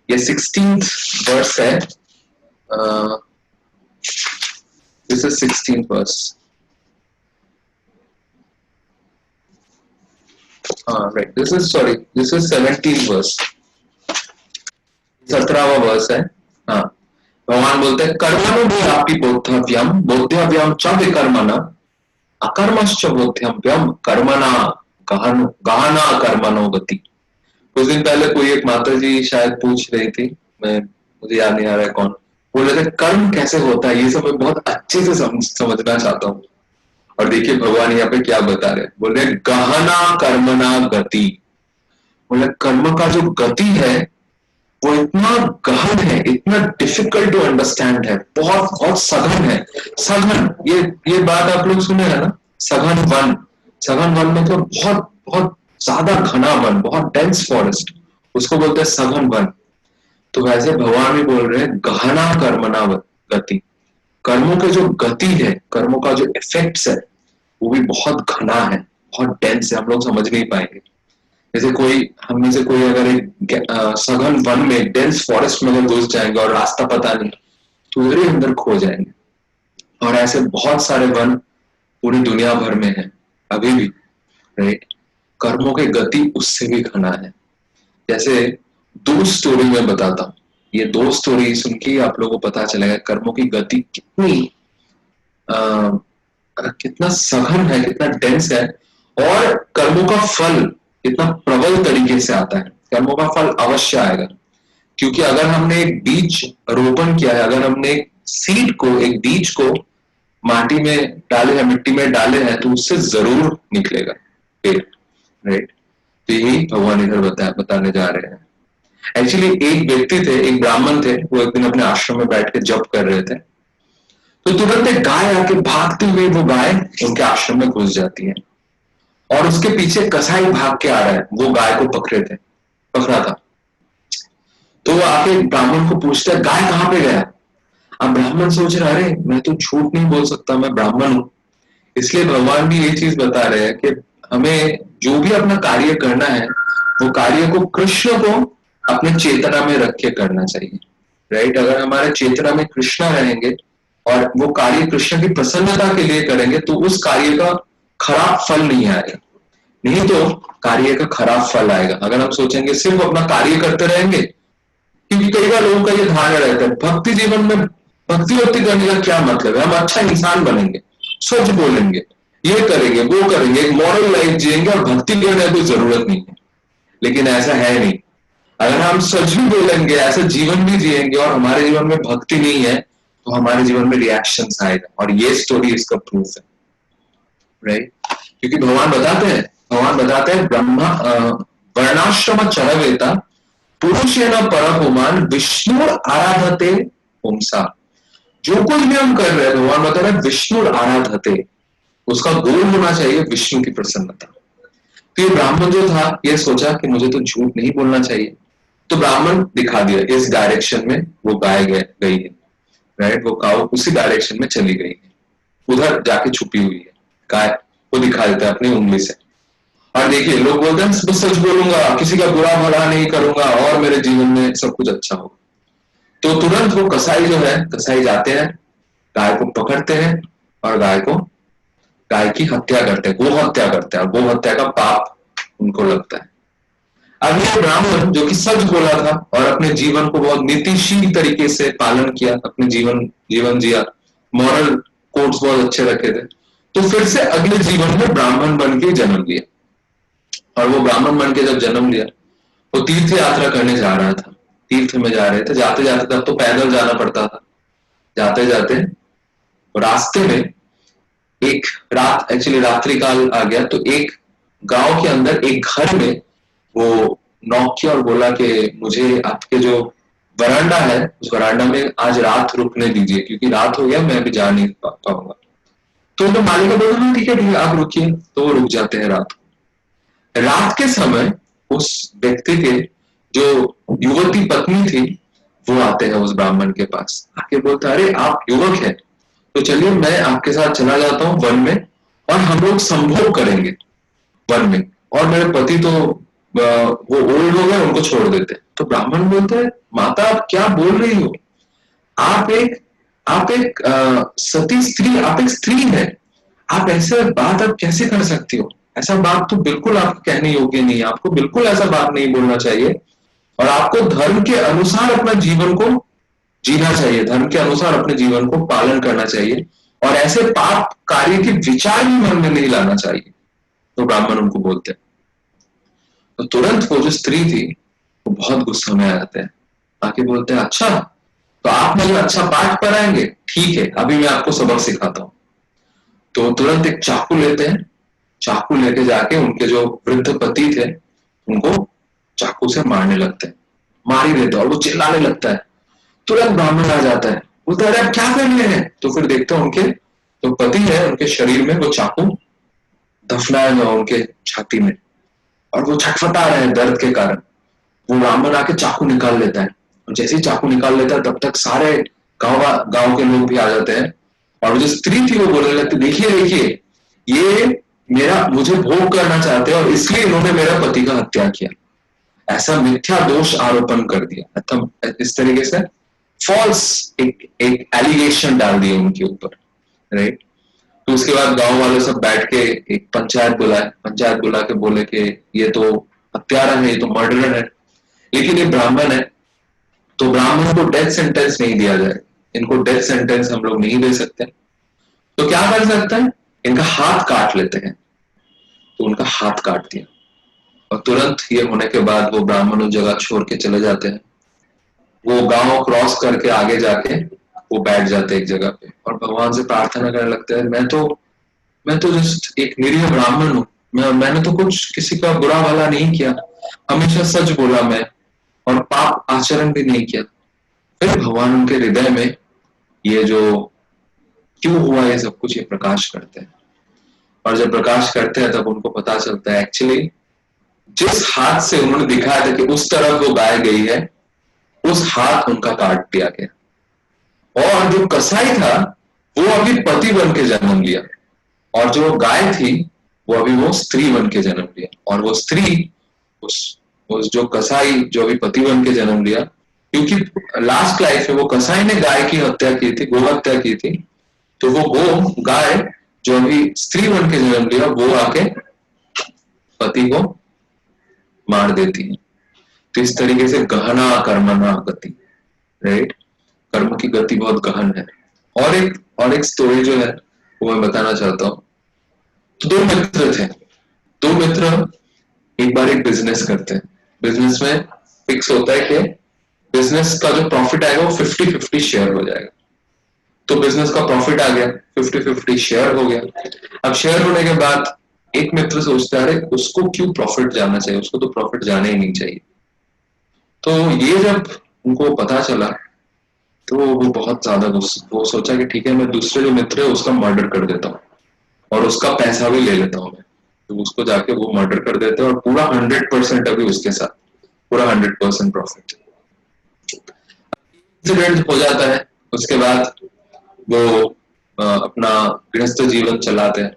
ये 16th वर्स है, this is 16th verse. Right, this is 17th verse, 17वां वर्स है। हाँ, भगवान बोलते हैं कर्मणो भी आपकी बोध्यव्यम च विकर्मण अकर्मश्च बोध्यव्यम कर्मणा गहना कर्मणो गति। कुछ दिन पहले कोई एक माता जी शायद पूछ रही थी, मुझे याद नहीं आ रहा है कौन, बोल रहे थे कर्म कैसे होता है, ये सब मैं बहुत अच्छे से समझना चाहता हूँ। और देखिए भगवान यहाँ पे क्या बता रहे हैं, बोल रहे गहना कर्मणा गति। बोले कर्म का जो गति है वो इतना गहन है, इतना डिफिकल्ट टू अंडरस्टैंड है, बहुत बहुत सघन है। सघन, ये बात आप लोग सुने हैं ना, सघन वन। सघन वन मतलब बहुत बहुत ज्यादा घना वन, बहुत डेंस फॉरेस्ट, उसको बोलते हैं सघन वन। तो वैसे भगवान भी बोल रहे हैं गहना कर्मणा गति। कर्मों के जो गति है, कर्मों का जो इफेक्ट्स है वो भी बहुत घना है, बहुत डेंस है, हम लोग समझ नहीं पाएंगे। जैसे कोई हम में से कोई अगर एक सघन वन में, डेंस फॉरेस्ट में अगर घुस जाएंगे और रास्ता पता नहीं तो उधर ही अंदर खो जाएंगे। और ऐसे बहुत सारे वन पूरी दुनिया भर में है अभी भी, राइट। कर्मों की गति उससे भी घना है। जैसे 2 स्टोरी में बताता हूँ, ये 2 स्टोरी सुन के आप लोगों को पता चलेगा कर्मों की गति कितना सघन है, कितना डेंस है, और कर्मों का फल कितना प्रबल तरीके से आता है। कर्मों का फल अवश्य आएगा, क्योंकि अगर हमने एक बीज रोपण किया है, अगर हमने एक सीड को, एक बीज को माटी में डाले हैं, मिट्टी में डाले हैं, तो उससे जरूर निकलेगा पेड़, राइट। तो यही भगवान इधर बताने जा रहे हैं। एक्चुअली एक व्यक्ति थे, एक ब्राह्मण थे, वो एक दिन अपने आश्रम में बैठ के जप कर रहे थे, तो तुरंत एक गाय आके भागते हुए वो गाय उनके आश्रम में घुस जाती है, और उसके पीछे कसाई भाग के आ रहा है, वो गाय को पकड़ा था। तो वो आके ब्राह्मण को पूछता है गाय कहाँ पे गया। अब ब्राह्मण सोच रहा अरे मैं तो झूठ नहीं बोल सकता, मैं ब्राह्मण हूं। इसलिए भगवान भी ये चीज बता रहे हैं कि हमें जो भी अपना कार्य करना है वो कार्य को कृष्ण को अपने चेतना में रख के करना चाहिए, राइट। अगर हमारे चेतना में कृष्णा रहेंगे और वो कार्य कृष्ण की प्रसन्नता के लिए करेंगे तो उस कार्य का खराब फल नहीं आएगा, नहीं तो कार्य का खराब फल आएगा। अगर हम सोचेंगे सिर्फ अपना कार्य करते रहेंगे, क्योंकि कई बार लोगों का ये धारणा रहता है भक्ति जीवन में भक्ति वक्ति करने का क्या मतलब है, हम अच्छा इंसान बनेंगे, सच बोलेंगे, ये करेंगे वो करेंगे, एक मॉरल लाइफ जिएंगे और भक्ति करने की कोई जरूरत नहीं है। लेकिन ऐसा है नहीं। अगर हम सच भी बोलेंगे, ऐसा जीवन भी जिएंगे और हमारे जीवन में भक्ति नहीं है तो हमारे जीवन में रिएक्शंस आएगा। और ये स्टोरी इसका प्रूफ है, राइट। क्योंकि भगवान बताते हैं ब्रह्मा वर्णाश्रम चरवेता पुरुषेण परपुमान विष्णु आराधते पुंसा। जो कुछ भी हम कर रहे हैं भगवान बता रहे हैं विष्णु आराधते, उसका गोल होना चाहिए विष्णु की प्रसन्नता। तो ये ब्राह्मण जो था ये सोचा कि मुझे तो झूठ नहीं बोलना चाहिए, तो ब्राह्मण दिखा दिया इस डायरेक्शन में वो गाय गई है, राइट। वो काऊ उसी डायरेक्शन में चली गई है, उधर जाके छुपी हुई है गाय, वो दिखा देता है अपनी उंगली से। और देखिए लोग बोलते हैं बस सच बोलूंगा, किसी का बुरा भला नहीं करूंगा और मेरे जीवन में सब कुछ अच्छा होगा। तो तुरंत वो कसाई जाते हैं, गाय को पकड़ते हैं और गाय की हत्या करते हैं, गो हत्या करते हैं, और गो हत्या का पाप उनको लगता है। अब ये ब्राह्मण जो कि सच बोला था और अपने जीवन को बहुत नीतिशील तरीके से पालन किया, अपने जीवन जिया, मॉरल कोड्स बहुत अच्छे रखे थे, तो फिर से अगले जीवन में ब्राह्मण बन के जन्म लिया। और वो ब्राह्मण बन के जब जन्म लिया वो तीर्थ यात्रा करने जा रहा था, तीर्थ में जा रहे थे, जाते जाते तब तो पैदल जाना पड़ता था, जाते जाते रास्ते में एक रात्रि काल आ गया। तो एक गांव के अंदर एक घर में वो नॉक किया और बोला कि मुझे आपके जो वरांडा है उस वरांडा में आज रात रुकने दीजिए, क्योंकि रात हो गया मैं अभी जा नहीं पाऊंगा। तो मालिक बोला हाँ ठीक है आप रुकिए। तो वो रुक जाते हैं रात के समय उस व्यक्ति के जो युवती पत्नी थी वो आते हैं उस ब्राह्मण के पास, आके बोलता अरे आप युवक है तो चलिए मैं आपके साथ चला जाता हूँ वन में और हम लोग संभोग करेंगे वन में, और मेरे पति तो वो ओल्ड हो गए, उनको छोड़ देते। तो ब्राह्मण बोलते हैं माता आप क्या बोल रही हो, आप एक सती स्त्री, आप एक स्त्री है, आप ऐसे बात आप कैसे कर सकती हो, ऐसा बात तो बिल्कुल आपको कहने योग्य नहीं है, आपको बिल्कुल ऐसा बात नहीं बोलना चाहिए और आपको धर्म के अनुसार अपना जीवन को जीना चाहिए, धर्म के अनुसार अपने जीवन को पालन करना चाहिए और ऐसे पाप कार्य के विचार भी मन में नहीं लाना चाहिए। तो ब्राह्मण उनको बोलते हैं। तो तुरंत वो जो स्त्री थी वो बहुत गुस्सा में आ जाते हैं, आके बोलते हैं अच्छा तो आप मुझे अच्छा पाठ पढ़ाएंगे, ठीक है अभी मैं आपको सबक सिखाता हूँ। तो तुरंत एक चाकू लेते हैं, चाकू लेके जाके उनके जो वृद्ध पति थे उनको चाकू से मारने लगते हैं, मार ही देते हैं और वो चिल्लाने लगता है। तुरंत ब्राह्मण आ जाता है, बोलता है अरे आप क्या कर रहे हैं। तो फिर देखते हैं उनके जो पति है उनके शरीर में वो चाकू दफनाया हुआ उनके छाती में और वो छटपटा रहे हैं दर्द के कारण। वो ब्राह्मण आके चाकू निकाल लेता है और जैसे ही चाकू निकाल लेता है तब तक सारे गांव के लोग भी आ जाते हैं और वो जो स्त्री थी वो बोलने लगती देखिए ये मुझे भोग करना चाहते हैं और इसलिए इन्होंने मेरा पति का हत्या किया, ऐसा मिथ्या दोष आरोपण कर दिया। इस तरीके से फॉल्स एक एलिगेशन डाल दिया उनके ऊपर, राइट। तो उसके बाद गांव वाले सब बैठ के एक पंचायत बुला के बोले कि ये तो हत्यारा है, ये तो मर्डरर है, लेकिन ये ब्राह्मण है तो ब्राह्मण को डेथ सेंटेंस नहीं दिया जाए, इनको डेथ सेंटेंस हम लोग नहीं दे सकते। तो क्या कर सकते हैं, इनका हाथ काट लेते हैं। तो उनका हाथ काट दिया और तुरंत ये होने के बाद वो ब्राह्मण उस जगह छोड़ के चले जाते हैं। वो गांव क्रॉस करके आगे जाके वो बैठ जाते हैं एक जगह पे और भगवान से प्रार्थना करने लगते हैं मैं तो जस्ट एक निरीह ब्राह्मण हूँ, मैंने तो कुछ किसी का बुरा भला नहीं किया, हमेशा सच बोला मैं और पाप आचरण भी नहीं किया। फिर भगवान उनके हृदय में ये जो क्यों हुआ ये सब कुछ ये प्रकाश करते हैं और जब प्रकाश करते हैं तब उनको पता चलता है एक्चुअली जिस हाथ से उन्होंने दिखाया था कि उस तरफ वो गाय गई है उस हाथ उनका काट दिया गया और जो कसाई था वो अभी पति बन के जन्म लिया और जो गाय थी वो अभी वो स्त्री बन के जन्म लिया और वो स्त्री उस जो कसाई जो अभी पति बन के जन्म लिया क्योंकि लास्ट लाइफ में वो कसाई ने गाय की हत्या की थी, गो हत्या की थी, तो वो गाय जो अभी स्त्री बन के जन्म लिया वो आके पति को मार देती है। तो इस तरीके से गहना कर्मणा गति, राइट, कर्म की गति बहुत गहन है। और एक स्टोरी जो है वो मैं बताना चाहता हूँ। तो दो मित्र थे, दो मित्र एक बार एक बिजनेस करते हैं। बिजनेस में फिक्स होता है कि बिजनेस का जो प्रॉफिट आएगा वो 50-50 शेयर हो जाएगा। तो बिजनेस का प्रॉफिट आ गया, 50-50 शेयर हो गया। अब शेयर होने के बाद एक मित्र सोचता है उसको क्यों प्रॉफिट जाना चाहिए, उसको तो प्रॉफिट जाना ही नहीं चाहिए। तो ये जब उनको पता चला तो वो बहुत ज्यादा वो सोचा कि ठीक है, मैं दूसरे जो मित्र है उसका मर्डर कर देता हूँ और उसका पैसा भी ले लेता हूँ मैं। तो उसको जाके वो मर्डर कर देते हैं और पूरा 100% अभी उसके साथ, पूरा 100% प्रॉफिट। इंसिडेंट हो जाता है, उसके बाद वो अपना गृहस्थ जीवन चलाते हैं।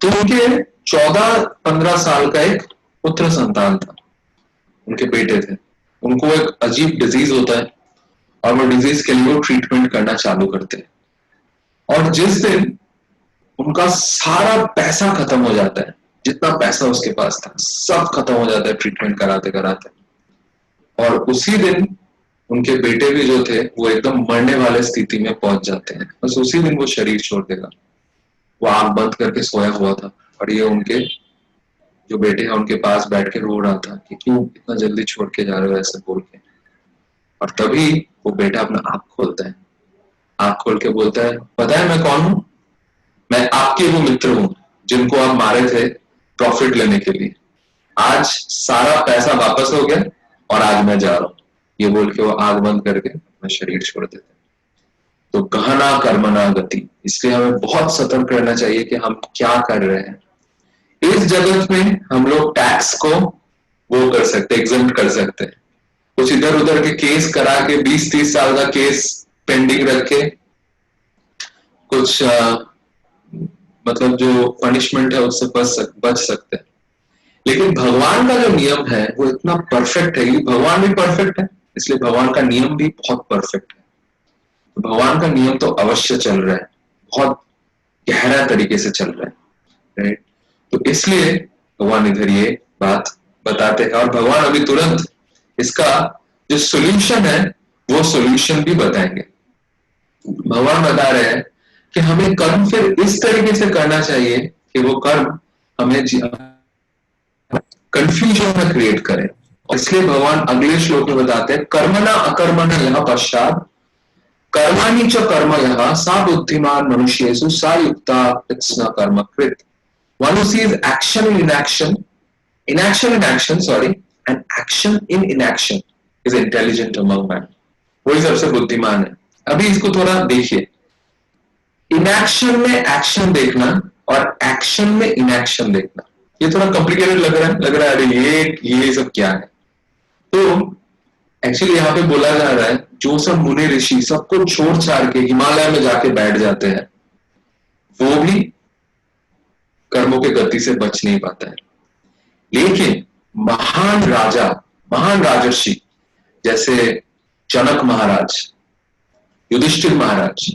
तो उनके 14-15 साल का एक पुत्र संतान था, उनके बेटे थे। उनको एक अजीब डिजीज होता है और वो डिजीज के लिए वो ट्रीटमेंट करना चालू करते हैं। और जिस दिन उनका सारा पैसा खत्म हो जाता है, जितना पैसा उसके पास था सब खत्म हो जाता है ट्रीटमेंट कराते कराते, और उसी दिन उनके बेटे भी जो थे वो एकदम मरने वाले स्थिति में पहुंच जाते हैं। बस उसी दिन वो शरीर छोड़ देगा। वो आंख बंद करके सोया हुआ था और ये उनके जो बेटे हैं उनके पास बैठ के रो रहा था कि क्यों इतना जल्दी छोड़ के जा रहे हो ऐसे बोल के। और तभी वो बेटा अपना आंख खोलता है, आंख खोल के बोलता है, पता है मैं कौन हूं? मैं आपके वो मित्र हूं जिनको आप मारे थे प्रॉफिट लेने के लिए। आज सारा पैसा वापस हो गया और आज मैं जा रहा हूं। ये बोल के वो आग बंद करके अपना शरीर छोड़ देते हैं। तो गहना कर्मणा गति, इसलिए हमें बहुत सतर्क रहना चाहिए कि हम क्या कर रहे हैं। इस जगत में हम लोग टैक्स को वो कर सकते, एग्जम्प्ट कर सकते हैं। कुछ इधर उधर के केस करा के 20-30 साल का केस पेंडिंग रख के कुछ मतलब जो पनिशमेंट है उससे बच सकते हैं। लेकिन भगवान का जो नियम है वो इतना परफेक्ट है, भगवान भी परफेक्ट है इसलिए भगवान का नियम भी बहुत परफेक्ट है। तो भगवान का नियम तो अवश्य चल रहा है, बहुत गहरा तरीके से चल रहा है, राइट। तो इसलिए भगवान इधर ये बात बताते हैं और भगवान अभी तुरंत इसका जो सोल्यूशन है वो सोल्यूशन भी बताएंगे। भगवान बता रहे हैं कि हमें कर्म फिर इस तरीके से करना चाहिए कि वो कर्म हमें कंफ्यूजन में क्रिएट करे। इसलिए भगवान अगले श्लोक में बताते हैं, कर्मणा अकर्मणा यह पश्चात कर्माणि च कर्म यह सा बुद्धिमान मनुष्येषु सा युक्ता कृत्स्न कर्म कृत। One who sees action in inaction, inaction in action, and action in inaction is intelligent among men. वही सबसे बुद्धिमान है। अभी इसको थोड़ा देखिए, इनएक्शन में एक्शन देखना और एक्शन में इनएक्शन देखना, ये थोड़ा कॉम्प्लिकेटेड लग रहा है अरे ये सब क्या है। तो एक्चुअली यहाँ पे बोला जा रहा है जो सब मुनि ऋषि सबको छोड़ छाड़ के हिमालय में जाके बैठ जाते हैं वो भी कर्मों के गति से बच नहीं पाता है। लेकिन महान राजा, महान राजर्षि जैसे जनक महाराज, युधिष्ठिर महाराज,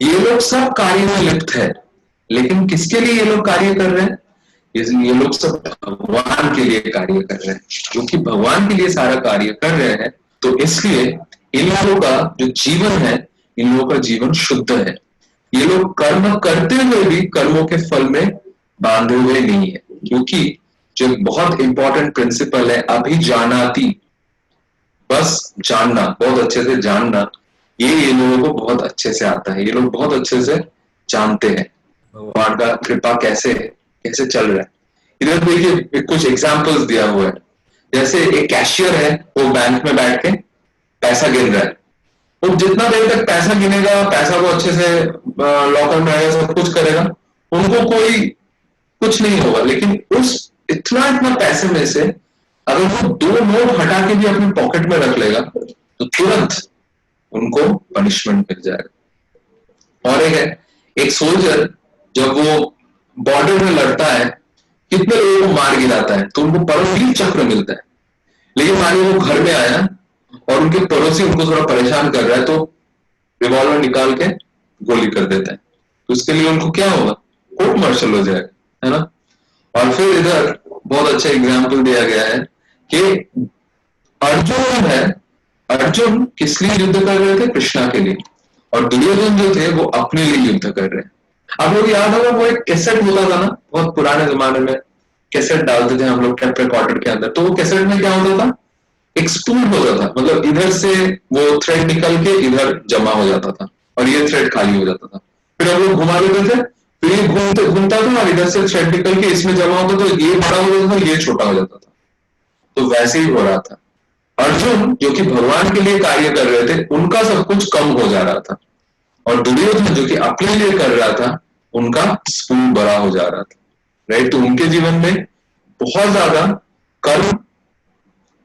ये लोग सब कार्य में लिप्त है। लेकिन किसके लिए ये लोग कार्य कर रहे हैं? ये लोग सब भगवान के लिए कार्य कर रहे हैं। क्योंकि भगवान के लिए सारा कार्य कर रहे हैं तो इसलिए इन लोगों का जो जीवन है, इन लोगों का जीवन शुद्ध है। ये लोग कर्म करते हुए भी कर्मों के फल में बांधे हुए नहीं है। क्योंकि जो बहुत इंपॉर्टेंट प्रिंसिपल है अभिजानाति, बस जानना, बहुत अच्छे से जानना, ये लोगों को बहुत अच्छे से आता है। ये लोग बहुत अच्छे से जानते हैं भगवान का कृपा कैसे कैसे चल रहा है। इधर देखिए कुछ एग्जांपल्स दिया हुआ है। जैसे एक कैशियर है, वो बैंक में बैठ के पैसा गिन रहा है। वो जितना देर तक पैसा गिनेगा, पैसा को अच्छे से लॉकर में आएगा, सब कुछ करेगा, उनको कोई कुछ नहीं होगा। लेकिन उस इतना पैसे में से अगर वो 2 नोट हटा के भी अपने पॉकेट में रख लेगा तो तुरंत उनको पनिशमेंट मिल जाएगा। और एक सोल्जर जब वो बॉर्डर में लड़ता है, कितने लोगों को मार गिराता है तो उनको परमवीर चक्र मिलता है। लेकिन मानिए वो घर में आया और उनके पड़ोसी उनको थोड़ा परेशान कर रहा है, तो रिवॉल्वर निकाल के गोली कर देता है। तो उसके लिए उनको क्या होगा, कोर्ट मार्शल हो जाएगा, है ना। और फिर इधर बहुत अच्छा एग्जाम्पल दिया गया है कि अर्जुन है, अर्जुन किस लिए युद्ध कर रहे थे, कृष्णा के लिए, और दुर्योधन जो थे वो अपने लिए युद्ध कर रहे हैं। आप लोग याद होगा वो एक कैसेट होता था ना, बहुत पुराने जमाने में कैसेट डालते थे हम लोग टेप रिकॉर्डर के अंदर, तो वो कैसेट में क्या होता था, एक स्पूल होता था, मतलब इधर से वो थ्रेड निकल के इधर जमा हो जाता था और ये थ्रेड खाली हो जाता था। फिर हम लोग घुमा देते थे, फिर ये घूमता था और इधर से थ्रेड निकल के इसमें जमा होता था, ये बड़ा हो जाता था, ये छोटा हो जाता था। तो वैसे ही हो रहा था। अर्जुन जो कि भगवान के लिए कार्य कर रहे थे, उनका सब कुछ कम हो जा रहा था, और दुर्योधन जो कि अपने लिए कर रहा था, उनका स्पूल बड़ा हो जा रहा था, राइट। तो उनके जीवन में बहुत ज्यादा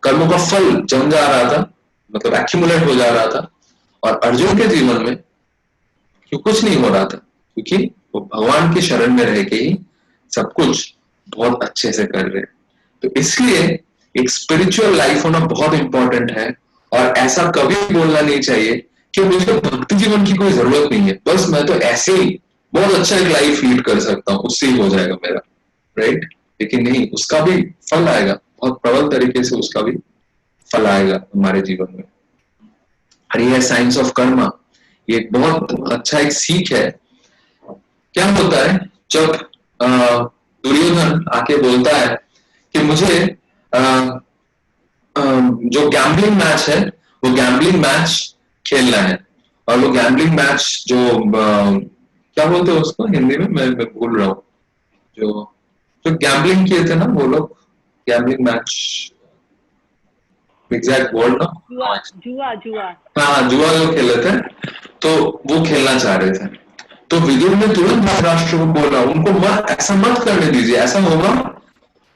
कर्मों का फल जम जा रहा था, मतलब एक्यूमुलेट हो जा रहा था, और अर्जुन के जीवन में क्यों कुछ नहीं हो रहा था, क्योंकि वो भगवान की शरण में रह के ही सब कुछ बहुत अच्छे से कर रहे हैं। तो इसलिए एक स्पिरिचुअल लाइफ होना बहुत इंपॉर्टेंट है, और ऐसा कभी बोलना नहीं चाहिए कि मुझे भक्ति जीवन की कोई जरूरत नहीं है, बस मैं तो ऐसे ही बहुत अच्छा एक लाइफ लीड कर सकता हूँ, उससे ही हो जाएगा मेरा, राइट। लेकिन नहीं, उसका भी फल आएगा, बहुत प्रबल तरीके से उसका भी फल आएगा हमारे जीवन में। और ये है साइंस ऑफ कर्मा, ये बहुत अच्छा एक सीख है। क्या होता है जब दुर्योधन आके बोलता है कि मुझे जो गैम्बलिंग मैच है वो गैम्बलिंग मैच खेलना है, और वो गैम्बलिंग मैच जो क्या बोलते हैं उसको हिंदी में, मैं भूल रहा हूँ, जो गैम्बलिंग किए थे ना वो लोग, गैम्बलिंग मैच एग्जैक्ट वर्ड ना, जुआ हाँ जुआ जो खेले थे, तो वो खेलना चाह रहे थे। तो विदुर ने तुरंत धृतराष्ट्र को बोला, उनको मत, ऐसा मत करने दीजिए, ऐसा होगा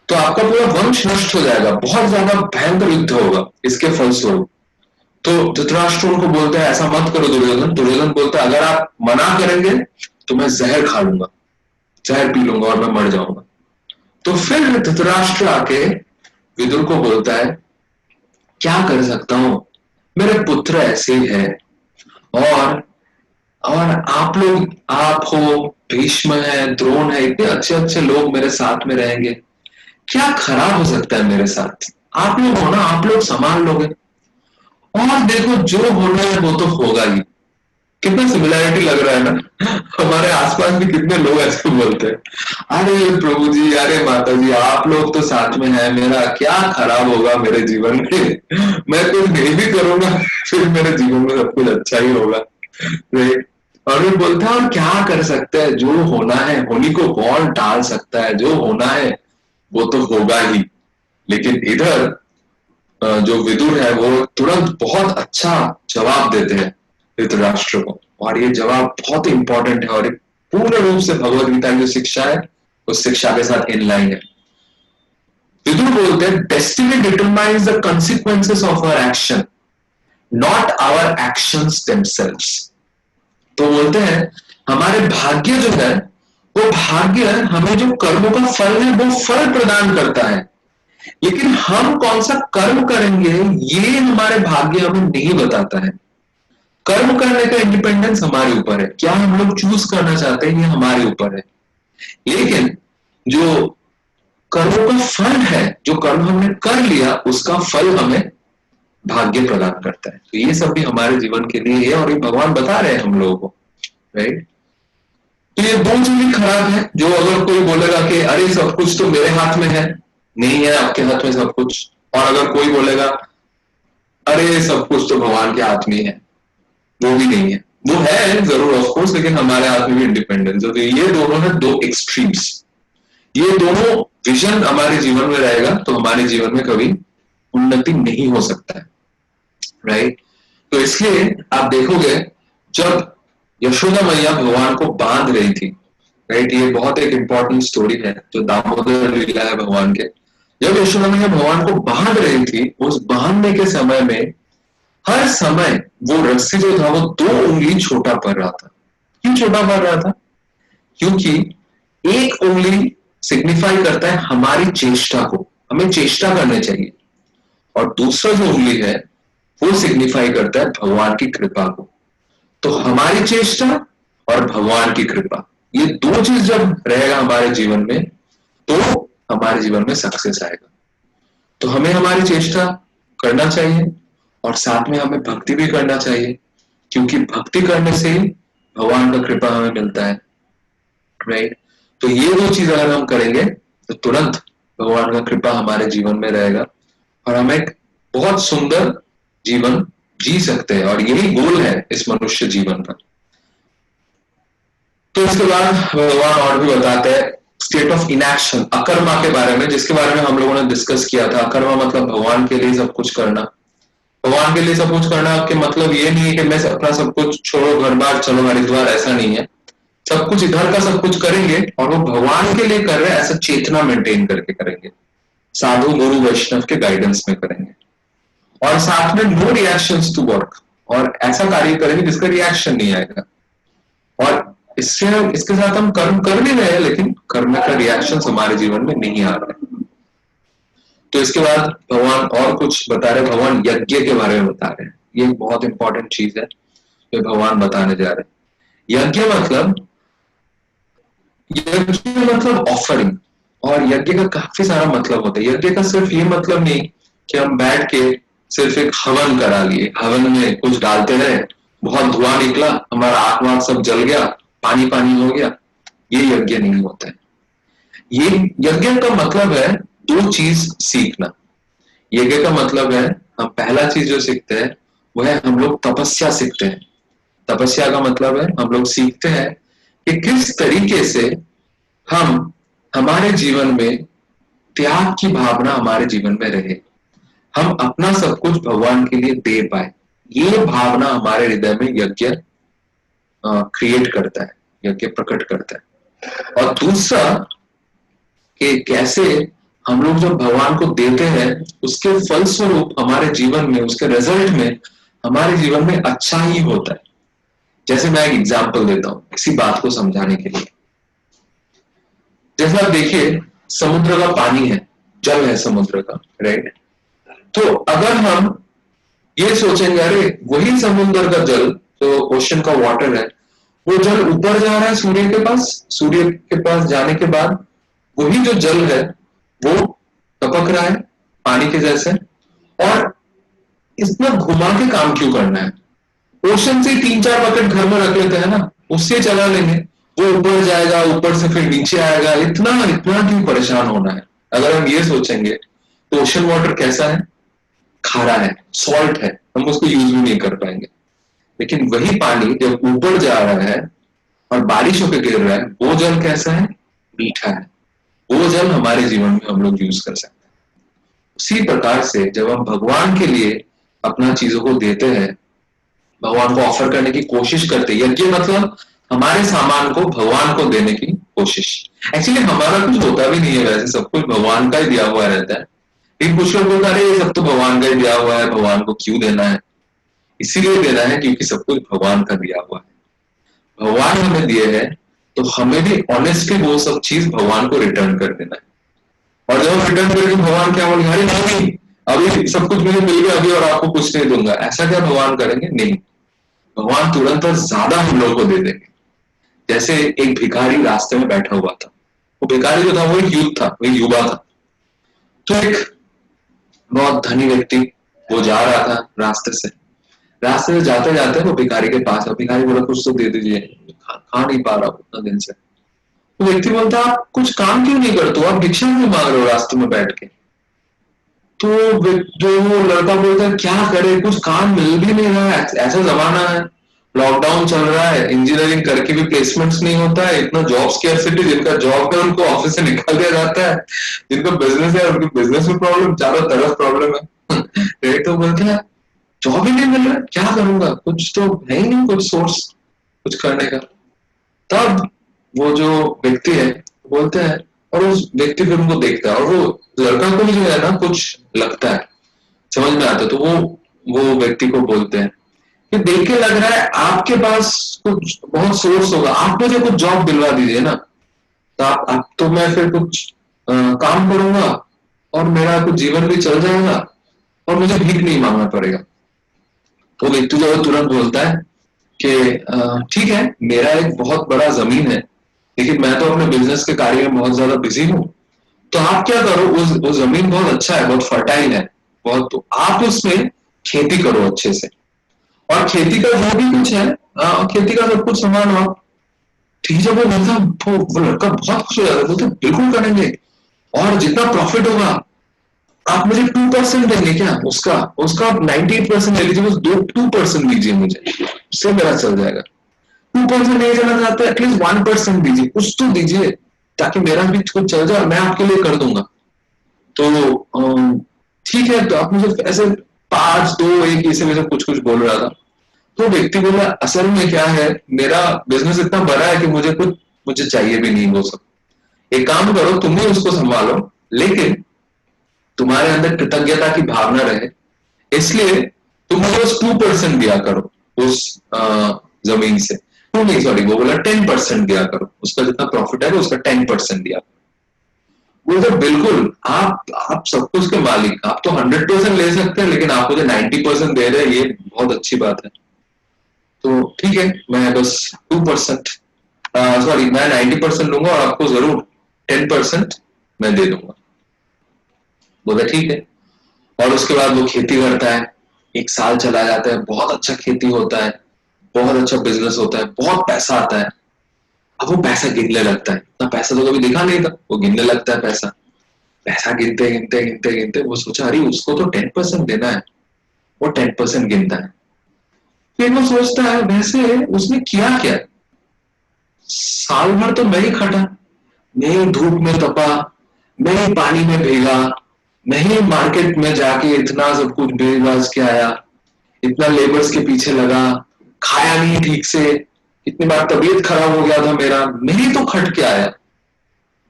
तो आपका पूरा वंश नष्ट हो जाएगा, बहुत ज्यादा भयंकर युद्ध होगा इसके फलस्वरूप। तो धृतराष्ट्र उनको बोलता है ऐसा मत करो दुर्योधन। दुर्योधन बोलता है अगर आप मना करेंगे तो मैं जहर खा लूंगा, जहर पी लूंगा और मैं मर जाऊंगा। तो फिर धृतराष्ट्र आके विदुर को बोलता है क्या कर सकता हूं, मेरे पुत्र ऐसे ही है, और आप लोग, आप हो, भीष्म है, द्रोण है, इतने अच्छे अच्छे लोग मेरे साथ में रहेंगे, क्या खराब हो सकता है मेरे साथ, आप लोग हो ना, आप लोग संभाल लोगे, और देखो जो होना है वो तो होगा ही। कितना सिमिलैरिटी लग रहा है ना, हमारे आसपास भी कितने लोग ऐसे बोलते हैं, अरे प्रभु जी, अरे माता जी, आप लोग तो साथ में है, मेरा क्या खराब होगा मेरे जीवन में, मैं कुछ नहीं भी करूंगा फिर मेरे जीवन में सब कुछ अच्छा ही होगा, और वो बोलता है और क्या कर सकते हैं, जो होना है, होनी को कौन टाल सकता है, जो होना है वो तो होगा ही। लेकिन इधर जो विदुर है वो तुरंत बहुत अच्छा जवाब देते हैं धृतराष्ट्र को, और ये जवाब बहुत इंपॉर्टेंट है, और पूर्ण रूप से भगवद गीता की जो शिक्षा है उस शिक्षा के साथ इन लाइन है। विदुर बोलते हैं destiny determines the consequences of our action, not our actions themselves. तो बोलते हैं हमारे भाग्य जो है वो भाग्य हमें जो कर्मों का फल है वो फल प्रदान करता है, लेकिन हम कौन सा कर्म करेंगे ये हमारे भाग्य हमें नहीं बताता है। कर्म करने का इंडिपेंडेंस हमारे ऊपर है, क्या हम लोग चूज करना चाहते हैं ये हमारे ऊपर है, लेकिन जो कर्मों का फल है, जो कर्म हमने कर लिया उसका फल हमें भाग्य प्रदान करता है। तो ये सब भी हमारे जीवन के लिए है, और ये भगवान बता रहे हैं हम लोगों को, राइट। तो ये दो चीजें खराब है, जो अगर कोई बोलेगा कि अरे सब कुछ तो मेरे हाथ में है, नहीं है आपके हाथ में सब कुछ, और अगर कोई बोलेगा अरे सब कुछ तो भगवान के हाथ में है, वो भी नहीं है, वो है जरूर ऑफ कोर्स, लेकिन हमारे हाथ में भी इंडिपेंडेंस है। तो ये दोनों है दो एक्सट्रीम्स, ये दोनों विजन हमारे जीवन में रहेगा तो हमारे जीवन में कभी उन्नति नहीं हो सकता है, राइट। तो इसलिए आप देखोगे जब यशोदा मैया भगवान को बांध रही थी, राइट, ये बहुत एक इंपॉर्टेंट स्टोरी है जो दामोदर लीला है भगवान के। जब यशोदा मैया भगवान को बांध रही थी, उस बांधने के समय में हर समय वो रस्सी जो था वो 2 उंगली छोटा पड़ रहा था। क्यों छोटा पड़ रहा था? क्योंकि एक उंगली सिग्निफाई करता है हमारी चेष्टा को, हमें चेष्टा करनी चाहिए, और दूसरा जो उंगली है वो सिग्निफाई करता है भगवान की कृपा को। तो हमारी चेष्टा और भगवान की कृपा, ये दो चीज जब रहेगा हमारे जीवन में तो हमारे जीवन में सक्सेस आएगा। तो हमें हमारी चेष्टा करना चाहिए और साथ में हमें भक्ति भी करना चाहिए, क्योंकि भक्ति करने से ही भगवान का कृपा हमें मिलता है, राइट। तो ये दो चीज अगर हम करेंगे तो तुरंत भगवान का कृपा हमारे जीवन में रहेगा और हम एक बहुत सुंदर जीवन जी सकते हैं, और यही गोल है इस मनुष्य जीवन का। तो इसके बाद भगवान और भी बताते हैं स्टेट ऑफ इनएक्शन, अकर्मा के बारे में, जिसके बारे में हम लोगों ने डिस्कस किया था। अकर्मा मतलब भगवान के लिए सब कुछ करना। भगवान के लिए सब कुछ करना आपके मतलब ये नहीं है कि मैं अपना सब कुछ छोड़ो घर बार चलो हरिद्वार, ऐसा नहीं है। सब कुछ इधर का सब कुछ करेंगे और वो भगवान के लिए कर रहे हैं ऐसा चेतना मेंटेन करके करेंगे, साधु गुरु वैष्णव के गाइडेंस में करेंगे, और साथ में नो रिएक्शंस टू वर्क, और ऐसा कार्य करेंगे जिसका रिएक्शन नहीं आएगा। और इसके साथ हम कर्म कर भी रहे हैं लेकिन कर्म का रिएक्शन हमारे जीवन में नहीं आ रहा है। तो इसके बाद भगवान और कुछ बता रहे, भगवान यज्ञ के बारे में बता रहे हैं। ये एक बहुत इंपॉर्टेंट चीज है जो भगवान बताने जा रहे हैं। यज्ञ मतलब ऑफरिंग, और यज्ञ का काफी सारा मतलब होता है। यज्ञ का सिर्फ ये मतलब नहीं कि हम बैठ के सिर्फ एक हवन करा लिए, हवन में कुछ डालते रहे, बहुत धुआं निकला, हमारा आंख वाँख सब जल गया, पानी पानी हो गया, ये यज्ञ नहीं होता है। ये यज्ञ का मतलब है दो चीज सीखना। यज्ञ का मतलब है हम पहला चीज जो सीखते हैं वो है हम लोग तपस्या सीखते हैं। तपस्या का मतलब है हम लोग सीखते हैं कि किस तरीके से हम हमारे जीवन में त्याग की भावना हमारे जीवन में रहे, हम अपना सब कुछ भगवान के लिए दे पाए। ये भावना हमारे हृदय में यज्ञ क्रिएट करता है, यज्ञ प्रकट करता है। और दूसरा कि कैसे हम लोग जब भगवान को देते हैं उसके फलस्वरूप हमारे जीवन में, उसके रिजल्ट में हमारे जीवन में अच्छा ही होता है। जैसे मैं एक एग्जांपल देता हूं इसी बात को समझाने के लिए। जैसे आप देखिए समुद्र का पानी है, जल है समुद्र का, राइट। तो अगर हम ये सोचेंगे अरे वही समुद्र का जल जो ओशन का वाटर है, वो जल ऊपर जा रहा है सूर्य के पास, सूर्य के पास जाने के बाद वही जो जल है वो टपक रहा है पानी के जैसे, और इतना घुमा के काम क्यों करना है? ओशन से 3-4 बकेट घर में रख लेते हैं ना, उससे चला लेंगे, वो ऊपर जाएगा, ऊपर से फिर नीचे आएगा, इतना इतना क्यों परेशान होना है? अगर हम ये सोचेंगे तो ओशन वाटर कैसा है? खारा है, सॉल्ट है, हम उसको यूज भी नहीं कर पाएंगे। लेकिन वही पानी जब ऊपर जा रहा है और बारिश होकर गिर रहा है, वो जल कैसा है? मीठा है। वो जल हमारे जीवन में हम लोग यूज कर सकते हैं। उसी प्रकार से जब हम भगवान के लिए अपना चीजों को देते हैं, भगवान को ऑफर करने की कोशिश करते हैं, यज्ञ मतलब हमारे सामान को भगवान को देने की कोशिश। एक्चुअली हमारा कुछ होता भी नहीं है, वैसे सब कुछ भगवान का ही दिया हुआ रहता है। लेकिन कुछ लोग बोलते हैं ये सब तो भगवान का ही दिया हुआ है, भगवान को क्यों देना है? इसीलिए देना है क्योंकि सब कुछ भगवान का दिया हुआ है। भगवान हमें दिए हैं तो हमें भी ऑनेस्टली वो सब चीज भगवान को रिटर्न कर देना है। और जब हम रिटर्न करके भगवान क्या बोलेंगे, अरे नहीं अभी सब कुछ मुझे मिल गया अभी और आपको कुछ नहीं दूंगा, ऐसा क्या भगवान करेंगे? नहीं, भगवान तुरंत और ज्यादा हम लोग को दे देंगे। जैसे एक भिखारी रास्ते में बैठा हुआ था, वो भिखारी जो था वो एक यूथ था, वो युवा था। तो एक बहुत धनी व्यक्ति वो जा रहा था रास्ते से जाते जाते वो भिखारी के पास, भिखारी बोला कुछ तो दे दीजिए, खा नहीं पा रहा उतना दिन से। तो व्यक्ति बोलता आप कुछ काम क्यों नहीं करते हो, आप भिक्षा क्यों मांग रहे हो रास्ते में बैठ के? तो जो वो लड़का बोलता है क्या करे, कुछ काम मिल भी नहीं रहा है, ऐसा जमाना है, लॉकडाउन चल रहा है, इंजीनियरिंग करके भी प्लेसमेंट्स नहीं होता है, इतना जॉब स्कैर्सिटी, जिनका जॉब है उनको ऑफिस से निकाल दिया जाता है, जिनका बिजनेस है उनके बिजनेस में प्रॉब्लम, चारों तरफ प्रॉब्लम है। तो बोलते हैं जॉब ही नहीं मिल रहा, क्या करूंगा, कुछ तो है ही नहीं कुछ सोर्स कुछ करने का। तब वो जो व्यक्ति है बोलते हैं, और उस व्यक्ति फिर उनको देखता है, और वो लड़का को भी जो है ना कुछ लगता है, समझ में आता है। तो वो व्यक्ति को बोलते हैं कि देख के लग रहा है आपके पास कुछ बहुत सोर्स होगा, आप मुझे कुछ जॉब दिलवा दीजिए ना, तो आप तो मैं फिर कुछ काम करूंगा और मेरा कुछ जीवन भी चल जाएगा और मुझे भीख नहीं मांगना पड़ेगा। तो व्यक्ति जो तुरंत बोलता है कि ठीक है, मेरा एक बहुत बड़ा जमीन है, लेकिन मैं तो अपने बिजनेस के कार्य में बहुत ज्यादा बिजी हूँ, तो आप क्या करो, वो जमीन बहुत अच्छा है, बहुत फर्टाइल है, बहुत, तो आप उसमें खेती करो अच्छे से, और खेती का जो भी कुछ है, खेती का सब कुछ संभालो आप। ठीक है, वो बोलता, वो लड़का बहुत खुश हो जाता है, बोलते बिल्कुल करेंगे, और जितना प्रॉफिट होगा आप मुझे 2% देंगे क्या, उसका उसका 98% ले लीजिए, बस 2% दीजिए मुझे, उससे मेरा चल जाएगा। 2% नहीं देना चाहते, एटलीस्ट 1% दीजिए, कुछ तो दीजिए, ताकि मेरा भी कुछ चल जाए, मैं आपके लिए कर दूंगा। तो ठीक है, तो आप मुझे ऐसे 5, 2, 1 ऐसे वैसे कुछ कुछ बोल रहा था। तो व्यक्ति बोला, असल में क्या है, मेरा बिजनेस इतना बड़ा है कि मुझे चाहिए भी नहीं वो सब। एक काम करो, तुम ही उसको संभालो, लेकिन तुम्हारे अंदर कृतज्ञता की भावना रहे, इसलिए तुम मुझे बस 2% दिया करो उस जमीन से। टू नहीं, सॉरी, वो बोला 10% दिया करो, उसका जितना प्रॉफिट है उसका 10% दिया करो। बोलते बिल्कुल, आप सब कुछ के मालिक, आप तो 100% ले सकते हैं, लेकिन आप मुझे 90% दे रहे हैं, ये बहुत अच्छी बात है। तो ठीक है, मैं बस 2%, सॉरी, मैं 90% लूंगा और आपको जरूर 10% मैं दे दूंगा। बोला ठीक है, और उसके बाद वो खेती करता है, 1 साल चला जाता है, बहुत अच्छा खेती होता है, बहुत अच्छा बिजनेस होता है, बहुत पैसा आता है। अब वो पैसा गिनने लगता है, इतना पैसा तो कभी देखा नहीं था, वो गिनने लगता है पैसा, पैसा गिनते गिनते गिनते गिनते वो सोचा, अरे उसको तो 10% देना है, वो 10% गिनता है। फिर वो सोचता है, वैसे उसने किया क्या, साल भर तो मैं ही खटा, मैं ही धूप में तपा, मैं ही पानी में भीगा, मैं ही मार्केट में जाके इतना सब कुछ बेच बाज के आया, इतना लेबर्स के पीछे लगा, खाया नहीं ठीक से, इतनी बार तबीयत खराब हो गया था मेरा, मैं ही तो खट के आया,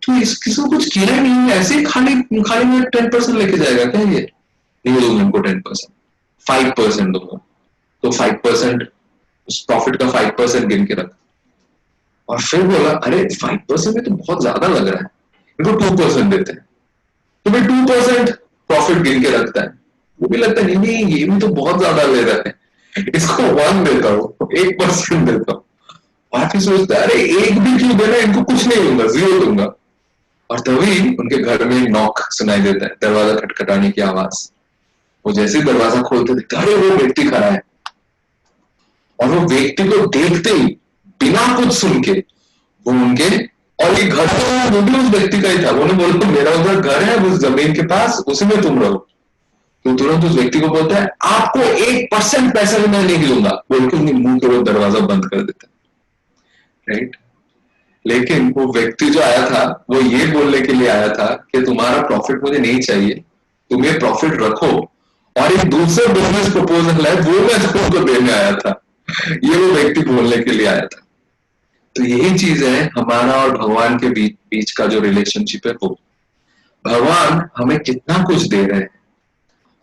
तो इसको कुछ किया ही नहीं, ऐसे ही खाली खाली में 10% लेके जाएगा क्या ये? नहीं दूंगा इनको 10%, 5% दूंगा। तो 5%, उस प्रॉफिट का 5% गिन के रखा, और फिर बोला, अरे 5% में तो बहुत ज्यादा लग रहा है, इनको 2% देते हैं। तो भाई 2% प्रॉफिट गिन के रखता है, वो भी लगता है नहीं नहीं, ये भी तो बहुत ज्यादा ले रहा है, इसको 1 देता हूँ, 1% देता हूँ। और फिर सोचता है, अरे 1 भी क्यों देना, इनको कुछ नहीं दूंगा, 0 दूंगा। और तभी उनके घर में एक नॉक सुनाई देता है, दरवाजा खटखटाने की आवाज। वो जैसे दरवाजा खोलते देखते, अरे वो व्यक्ति खड़ा है, और वो व्यक्ति को देखते ही बिना कुछ सुन के वो उनके, और ये घर वो भी उस व्यक्ति का ही था, उन्होंने बोला मेरा उधर घर है उस जमीन के पास, उसी में तुम रहो। तो तुरंत उस व्यक्ति को बोलता है, आपको 1% पैसा भी मैं नहीं दूंगा, बोल के मुंह के वो दरवाजा बंद कर देता है, राइट। लेकिन वो व्यक्ति जो आया था, वो ये बोलने के लिए आया था कि तुम्हारा प्रॉफिट मुझे नहीं चाहिए, तुम ये प्रॉफिट रखो, और एक दूसरा बिजनेस प्रपोजल है वो मैं तुमको देने आया था, ये वो व्यक्ति बोलने के लिए आया था। तो यही चीज है हमारा और भगवान के बीच का जो रिलेशनशिप है, वो भगवान हमें कितना कुछ दे रहे हैं,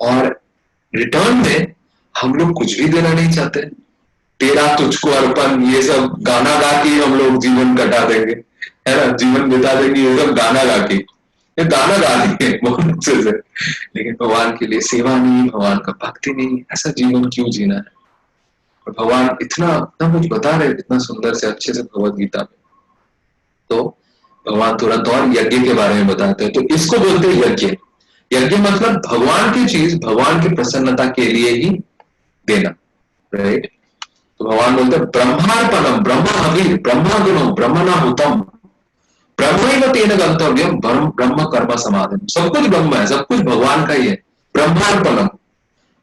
और रिटर्न में हम लोग कुछ भी देना नहीं चाहते। तेरा तुझको अर्पण, ये सब गाना गा के हम लोग जीवन कटा देंगे, है ना, जीवन बिता देंगे ये सब गाना गा के, ये गाना गा देंगे बहुत अच्छे से, लेकिन भगवान के लिए सेवा नहीं, भगवान का भक्ति नहीं, ऐसा जीवन क्यों जीना है? और भगवान इतना इतना कुछ बता रहे, इतना सुंदर से अच्छे से भगवद गीता में। तो भगवान तुरंत और यज्ञ के बारे में बताते हैं, तो इसको बोलते हैं यज्ञ। यज्ञ मतलब भगवान की चीज भगवान की प्रसन्नता के लिए ही देना, राइट। तो भगवान बोलते हैं ब्रह्मार्पणम, ब्रह्म ब्रह्मगुणम, ब्रह्मणाहुतम, ब्रह्म तेन गंतव्यम, ब्रह्म कर्म समाधि। सब कुछ ब्रह्म है, सब कुछ भगवान का ही है। ब्रह्मार्पणम,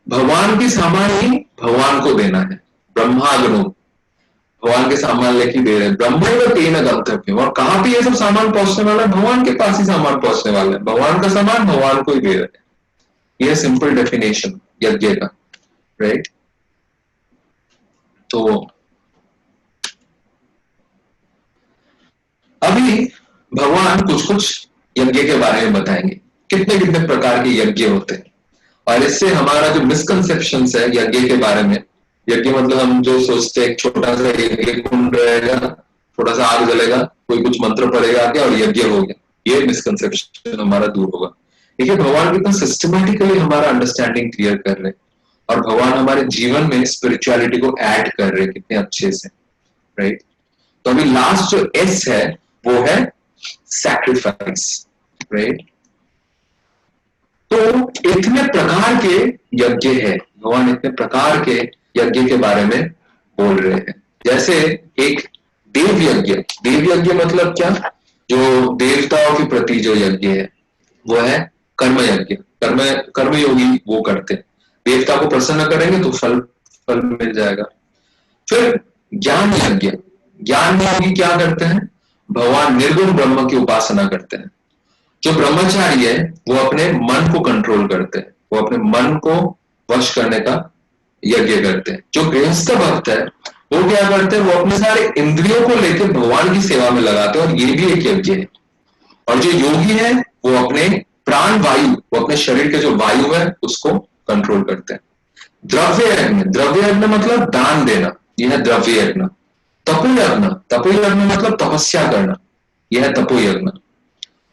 भगवान की सामान ही भगवान को देना है। ब्रह्मागुणम, भगवान के सामान लेके दे रहे हैं। ब्रह्म तेन गंतव्यम, और कहां पे ये सब सामान पहुंचने वाला है? भगवान के पास ही सामान पहुंचने वाला है। भगवान का सामान भगवान को ही दे रहे हैं। यह सिंपल डेफिनेशन यज्ञ का, राइट। तो अभी भगवान कुछ कुछ यज्ञ के बारे में बताएंगे, कितने कितने प्रकार के यज्ञ होते हैं, और इससे हमारा जो मिसकंसेप्शन है यज्ञ के बारे में, यज्ञ मतलब हम जो सोचते हैं छोटा सा यज्ञ कुंड रहेगा, थोड़ा सा आग जलेगा, कोई कुछ मंत्र पड़ेगा आगे और यज्ञ हो गया, ये मिसकंसेप्शन हमारा दूर होगा। देखिए भगवान कितना सिस्टमेटिकली हमारा अंडरस्टैंडिंग क्लियर कर रहे हैं, और भगवान हमारे जीवन में स्पिरिचुअलिटी को ऐड कर रहे हैं कितने अच्छे से, राइट। तो अभी लास्ट जो एस है वो है सैक्रिफाइस, राइट। तो इतने प्रकार के यज्ञ है, भगवान इतने प्रकार के यज्ञ के बारे में बोल रहे हैं। जैसे एक देव यज्ञ, देव यज्ञ मतलब क्या, जो देवताओं के प्रति जो यज्ञ है वो है कर्म यज्ञ। कर्म योगी वो करते हैं, देवता को प्रसन्न करेंगे तो फल मिल जाएगा। फिर ज्ञान यज्ञ, ज्ञान योगी क्या करते हैं, भगवान निर्गुण ब्रह्म की उपासना करते हैं। जो ब्रह्मचारी है वो अपने मन को कंट्रोल करते हैं, वो अपने मन को वश करने का यज्ञ करते हैं। जो गृहस्थ भक्त है वो क्या करते हैं, वो अपने सारे इंद्रियों को लेकर भगवान की सेवा में लगाते हैं, और ये भी एक यज्ञ है। और जो योगी है वो अपने प्राण वायु, वो अपने शरीर के जो वायु है उसको कंट्रोल करते हैं। द्रव्य यज्ञ, द्रव्य यज्ञ मतलब दान देना, यह है द्रव्य यज्ञ। तपो यज्ञ, तपो यज्ञ मतलब तपस्या करना, यह है तपो यज्ञ।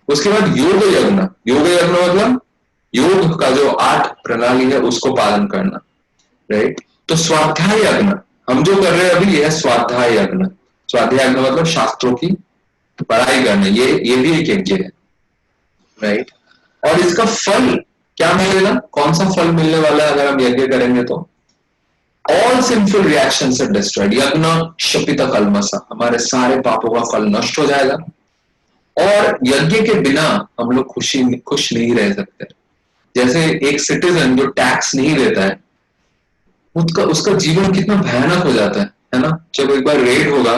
उसके बाद योग यज्ञ, योग यज्ञ मतलब योग का जो 8 प्रणाली है उसको पालन करना, राइट। तो स्वाध्याय यज्ञ हम जो कर रहे हैं अभी, यह है स्वाध्याय यज्ञ। स्वाध्याय यज्ञ मतलब शास्त्रों की पढ़ाई करना, ये भी एक यज्ञ है, राइट। और इसका फल क्या मिलेगा, कौन सा फल मिलने वाला है अगर हम यज्ञ करेंगे तो, all sinful reactions are destroyed, यज्ञ शपित कल्मषा, हमारे सारे पापों का फल नष्ट हो जाएगा। और यज्ञ के बिना हम लोग खुश नहीं रह सकते। जैसे एक सिटीजन जो टैक्स नहीं देता है उसका जीवन कितना भयानक हो जाता है ना। जब एक बार रेड होगा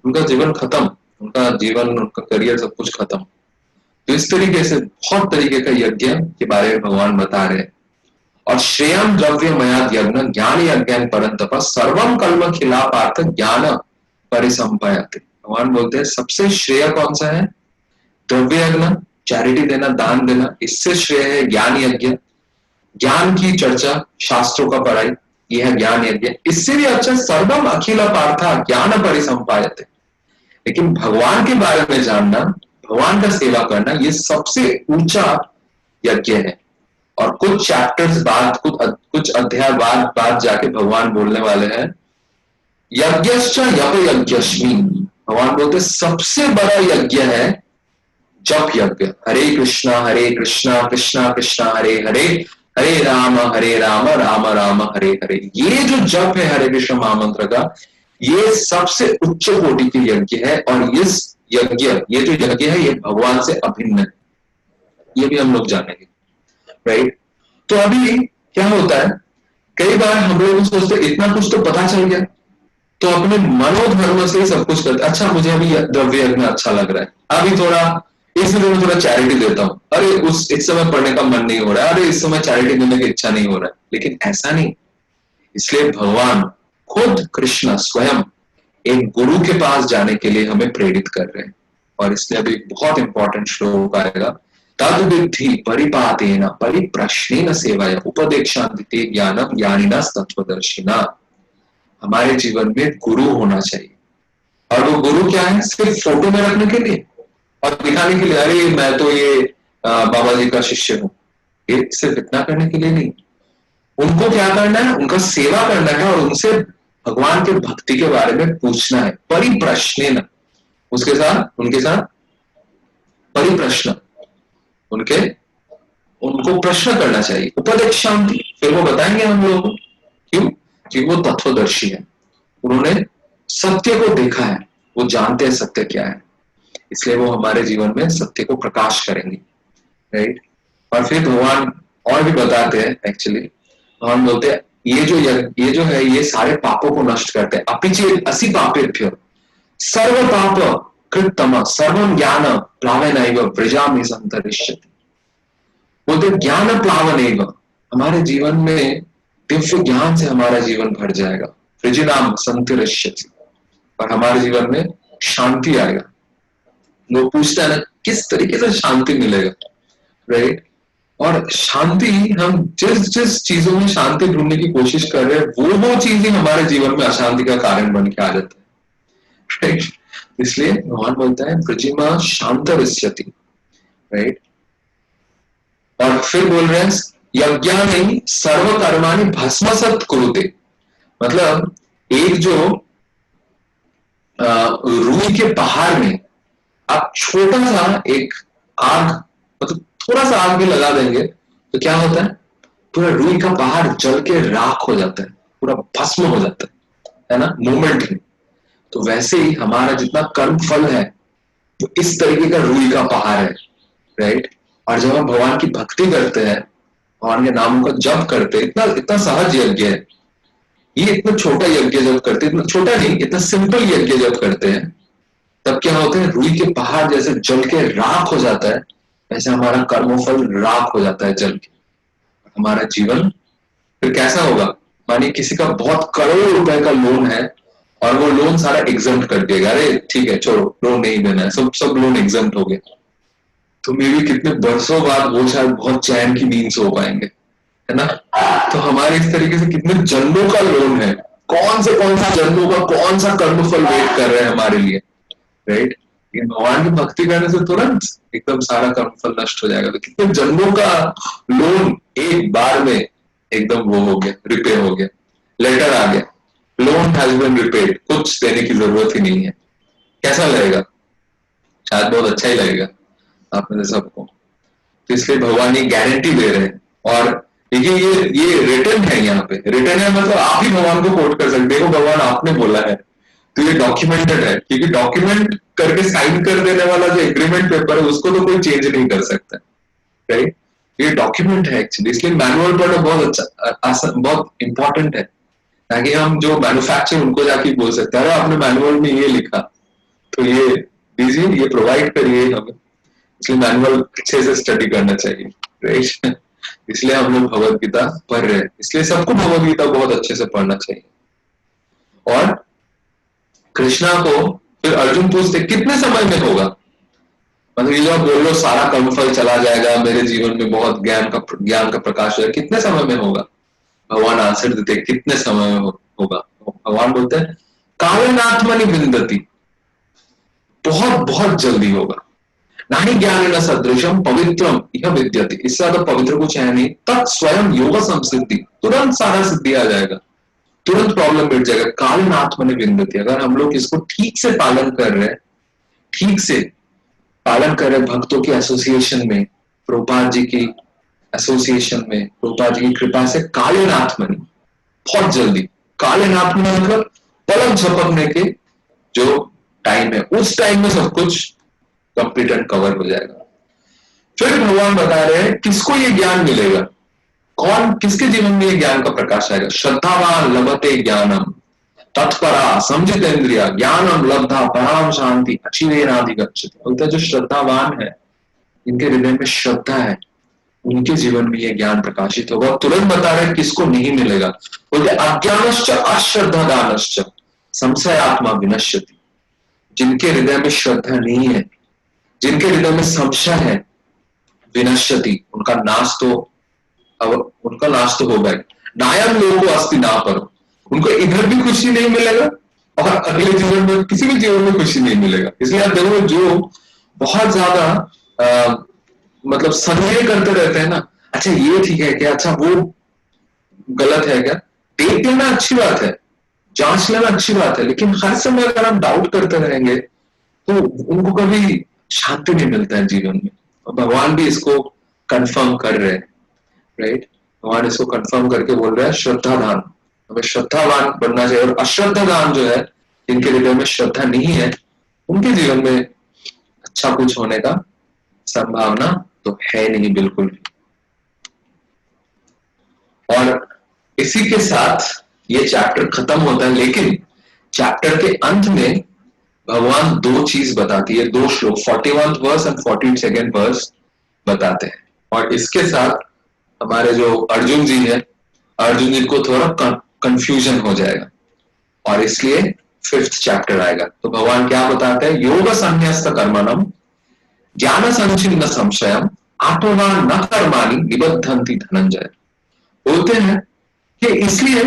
उनका जीवन खत्म, उनका जीवन, उनका करियर, सब कुछ खत्म। तो इस तरीके से बहुत तरीके का यज्ञ के बारे में भगवान बता रहे हैं। और श्रेयम द्रव्य मयाद यज्ञ ज्ञान यज्ञ परंतप सर्वम कल्म खिला पार्थ ज्ञान परिसंपयाते। भगवान बोलते हैं सबसे श्रेय कौन सा है, द्रव्य यज्ञ, चैरिटी देना, दान देना। इससे श्रेय है ज्ञान यज्ञ, ज्ञान की चर्चा, शास्त्रों का पढ़ाई, यह है ज्ञान यज्ञ। इससे भी अच्छा सर्वम अखिल पार्था ज्ञान परिसंपायते। लेकिन भगवान के बारे में जानना, भगवान का सेवा करना, ये सबसे ऊंचा यज्ञ है। और कुछ चैप्टर्स बाद, कुछ अध्याय बाद जाके भगवान बोलने वाले हैं यज्ञश्च यप यज्ञस्मि। भगवान बोलते सबसे बड़ा यज्ञ है जप यज्ञ। हरे कृष्णा कृष्णा कृष्णा हरे हरे, हरे राम राम राम हरे हरे। ये जो जप है हरे कृष्ण महामंत्र का, ये सबसे उच्च कोटि की यज्ञ है। और इस यज्ञ, ये जो यज्ञ है ये भगवान से अभिन्न है, ये भी हम लोग जानेंगे, राइट। तो अभी क्या होता है, कई बार हम लोग सोचते इतना कुछ तो पता चल गया तो अपने मनोधर्म से सब कुछ करते। अच्छा मुझे अभी द्रव्य यज्ञ अच्छा लग रहा है, अभी इस समय थोड़ा चैरिटी देता हूं, अरे इस समय पढ़ने का मन नहीं हो रहा है, अरे इस समय चैरिटी देने की इच्छा नहीं हो रहा है। लेकिन ऐसा नहीं। इसलिए भगवान खुद कृष्ण स्वयं एक गुरु के पास जाने के लिए हमें प्रेरित कर रहे हैं। और इसलिए अभी बहुत इंपॉर्टेंट श्लोक आएगा, तद विद्धि परिपातेन परिप्रश्नेन सेवाया उपदेक्षान्ते ज्ञानम ज्ञानिना तत्वदर्शिना। हमारे जीवन में गुरु होना चाहिए। और वो गुरु क्या है, सिर्फ फोटो में रखने के लिए और दिखाने के लिए, अरे मैं तो ये बाबा जी का शिष्य हूं, ये सिर्फ इतना करने के लिए नहीं। उनको क्या करना है, उनका सेवा करना है और उनसे भगवान के भक्ति के बारे में पूछना है। परिप्रश्नेन, उनके साथ परिप्रश्न, उनको प्रश्न करना चाहिए। उपदेक्षांति, फिर वो बताएंगे हम लोगों को। क्यों? कि वो तत्वदर्शी है, उन्होंने सत्य को देखा है, वो जानते हैं सत्य क्या है, इसलिए वो हमारे जीवन में सत्य को प्रकाश करेंगे, राइट। और फिर भगवान और भी बताते हैं, एक्चुअली भगवान बोलते हैं ये जो है ये सारे पापों को नष्ट करते हैं। अपिचेत असि पापेभ्यो सर्व पाप कृतम सर्वम ज्ञान प्लावनैव व्रजामि संतरिष्यति। बोलते ज्ञान प्लावनैव, हमारे जीवन में दिव्य ज्ञान से हमारा जीवन भर जाएगा। व्रजाम संतरिष्यति, और हमारे जीवन में शांति आएगा। लोग पूछते हैं ना किस तरीके से शांति मिलेगा, राइट। और शांति, हम जिस चीजों में शांति ढूंढने की कोशिश कर रहे हैं वो चीजें हमारे जीवन में अशांति का कारण बन के आ जाता है, राइट। इसलिए भगवान बोलता है ब्रजिमा शांत विष्यति, राइट। और फिर बोल रहे हैं यज्ञानि सर्वकर्माणि भस्मसत् कुरुते। मतलब एक जो रूई के पहाड़ में आप छोटा सा एक आग, मतलब थोड़ा सा आग भी लगा देंगे तो क्या होता है, पूरा रूई का पहाड़ जल के राख हो जाता है, पूरा भस्म हो जाता है ना, मोमेंट में। तो वैसे ही हमारा जितना कर्म फल है वो इस तरीके का रूई का पहाड़ है, राइट। और जब हम भगवान की भक्ति करते हैं, भगवान के नामों का जप करते हैं, इतना इतना सहज यज्ञ है ये, इतना छोटा यज्ञ जब करते हैं, इतना छोटा नहीं, इतना सिंपल यज्ञ जब करते हैं, तब क्या होता है, रुई के पहाड़ जैसे जल के राख हो जाता है, वैसे हमारा कर्मफल राख हो जाता है जल के। हमारा जीवन फिर कैसा होगा, मानिए किसी का बहुत करोड़ों रुपए का लोन है और वो लोन सारा एग्जम्प्ट कर दिएगा, अरे ठीक है छोड़ो लोन नहीं देना है, सब लोन एग्जम्प्ट हो गए, तो मे भी कितने वर्षों बाद वो शायद बहुत चैन की नींद सो पाएंगे, है ना। तो हमारे इस तरीके से कितने जन्मों का लोन है, कौन सा जन्मों का कौन सा कर्मफल वेट कर रहे हैं हमारे लिए, राइट। लेकिन भगवान की भक्ति करने से तुरंत एकदम सारा कर्मफल नष्ट हो जाएगा। तो कितने जन्मों का लोन एक बार में एकदम वो हो गया, रिपेयर हो गया, लेटर आ गया, लोन हैज बीन रिपेड, कुछ देने की जरूरत ही नहीं है। कैसा लगेगा, शायद बहुत अच्छा ही लगेगा आप में से सबको। तो इसलिए भगवान ये गारंटी दे रहे हैं। और देखिए ये रिटर्न है, यहाँ पे रिटर्न है, मतलब आप ही भगवान को कोट कर सकते, देखो भगवान आपने बोला है, तो ये डॉक्यूमेंटेड है, क्योंकि डॉक्यूमेंट करके साइन कर देने वाला जो एग्रीमेंट पेपर है उसको तो कोई चेंज नहीं कर सकता, राइट। ये डॉक्यूमेंट है एक्चुअली, इसलिए मैनुअल पढ़ना बहुत अच्छा, बहुत इंपॉर्टेंट है, ताकि हम जो मैन्युफैक्चर उनको जाके बोल सकते हैं, आपने मैनुअल में ये लिखा तो ये दीजिए, ये प्रोवाइड करिए हमें। इसलिए मैनुअल अच्छे से स्टडी करना चाहिए, राइट। इसलिए हम लोग भगवत गीता पढ़ रहे हैं, इसलिए सबको भगवत गीता बहुत अच्छे से पढ़ना चाहिए। और कृष्णा को फिर अर्जुन पूछते कितने समय में होगा, मतलब ये जो बोल लो सारा कर्मफल चला जाएगा, मेरे जीवन में बहुत ज्ञान का प्रकाश है, कितने समय में होगा। भगवान आंसर देते कितने समय में होगा। भगवान बोलते हैं कालेनात्मनि विन्दति, बहुत बहुत जल्दी होगा। नहीं ज्ञान न सदृशम पवित्रम यह विद्यते, इससे ज्यादा पवित्र कुछ है नहीं। तत्स्वयं योग संसिद्धि, तुरंत सारा सिद्धि आ जाएगा, तुरंत प्रॉब्लम मिट जाएगा। कालेनात्मनि विन्दति, अगर हम लोग इसको ठीक से पालन कर रहे हैं, ठीक से पालन कर रहे भक्तों के एसोसिएशन में, प्रभुपाद जी की एसोसिएशन में, प्रभुपाद जी की कृपा से कालेनात्मनि, बहुत जल्दी। कालेनात्मनि मतलब पलक झपकने के जो टाइम है, उस टाइम में सब कुछ कंप्लीट एंड कवर हो जाएगा। फिर भगवान बता रहे हैं किसको ये ज्ञान मिलेगा, कौन किसके जीवन में ये ज्ञान का प्रकाश आएगा। श्रद्धावान लभते ज्ञानम तत्परा समझितेन्द्रिया ज्ञानम लब्धा पराम शांति अचिरेणाधिगच्छति। बोलता है जो श्रद्धावान है, इनके हृदय में श्रद्धा है, उनके जीवन में ये ज्ञान प्रकाशित होगा। तुरंत बता रहे हैं किसको नहीं मिलेगा। बोलते अज्ञानश्च अश्रद्धादानश्च संशयात्मा विनश्यति। जिनके हृदय में श्रद्धा नहीं है, जिनके हृदय में संशय है, विनश्यति, उनका नाश तो होगा। नायम लोगों अस्ति ना पर, उनको इधर भी खुशी नहीं मिलेगा और अगले जीवन में किसी भी जीवन में खुशी नहीं मिलेगा। इसलिए आप देखो जो बहुत ज्यादा मतलब संदेह करते रहते हैं ना, अच्छा ये ठीक है क्या, अच्छा वो गलत है क्या, देख लेना अच्छी बात है, जांच लेना अच्छी बात है, लेकिन हर समय अगर आप डाउट करते रहेंगे तो उनको कभी शांति नहीं मिलता है जीवन में। और भगवान भी इसको कंफर्म कर रहे हैं, राइट। भगवान इसको कंफर्म करके बोल रहे हैं श्रद्धादान, हमें श्रद्धावान बनना चाहिए। और अश्रद्धादान जो है, जिनके हृदय में श्रद्धा नहीं है, उनके जीवन में अच्छा कुछ होने का संभावना तो है नहीं बिल्कुल भी। और इसी के साथ ये चैप्टर खत्म होता है, लेकिन चैप्टर के अंत में भगवान दो चीज बताती है, दो श्लोक 41th verse and 42nd verse बताते हैं। और इसके साथ हमारे जो अर्जुन जी है, अर्जुन जी को थोड़ा कंफ्यूजन हो जाएगा और इसलिए 5th चैप्टर आएगा। तो भगवान क्या बताते हैं, योग संन्यास्त कर्मणम ज्ञान संचिन्न संशयम आत्मवान न कर्माणि निबद्धन्ति धनंजय। बोलते हैं कि इसलिए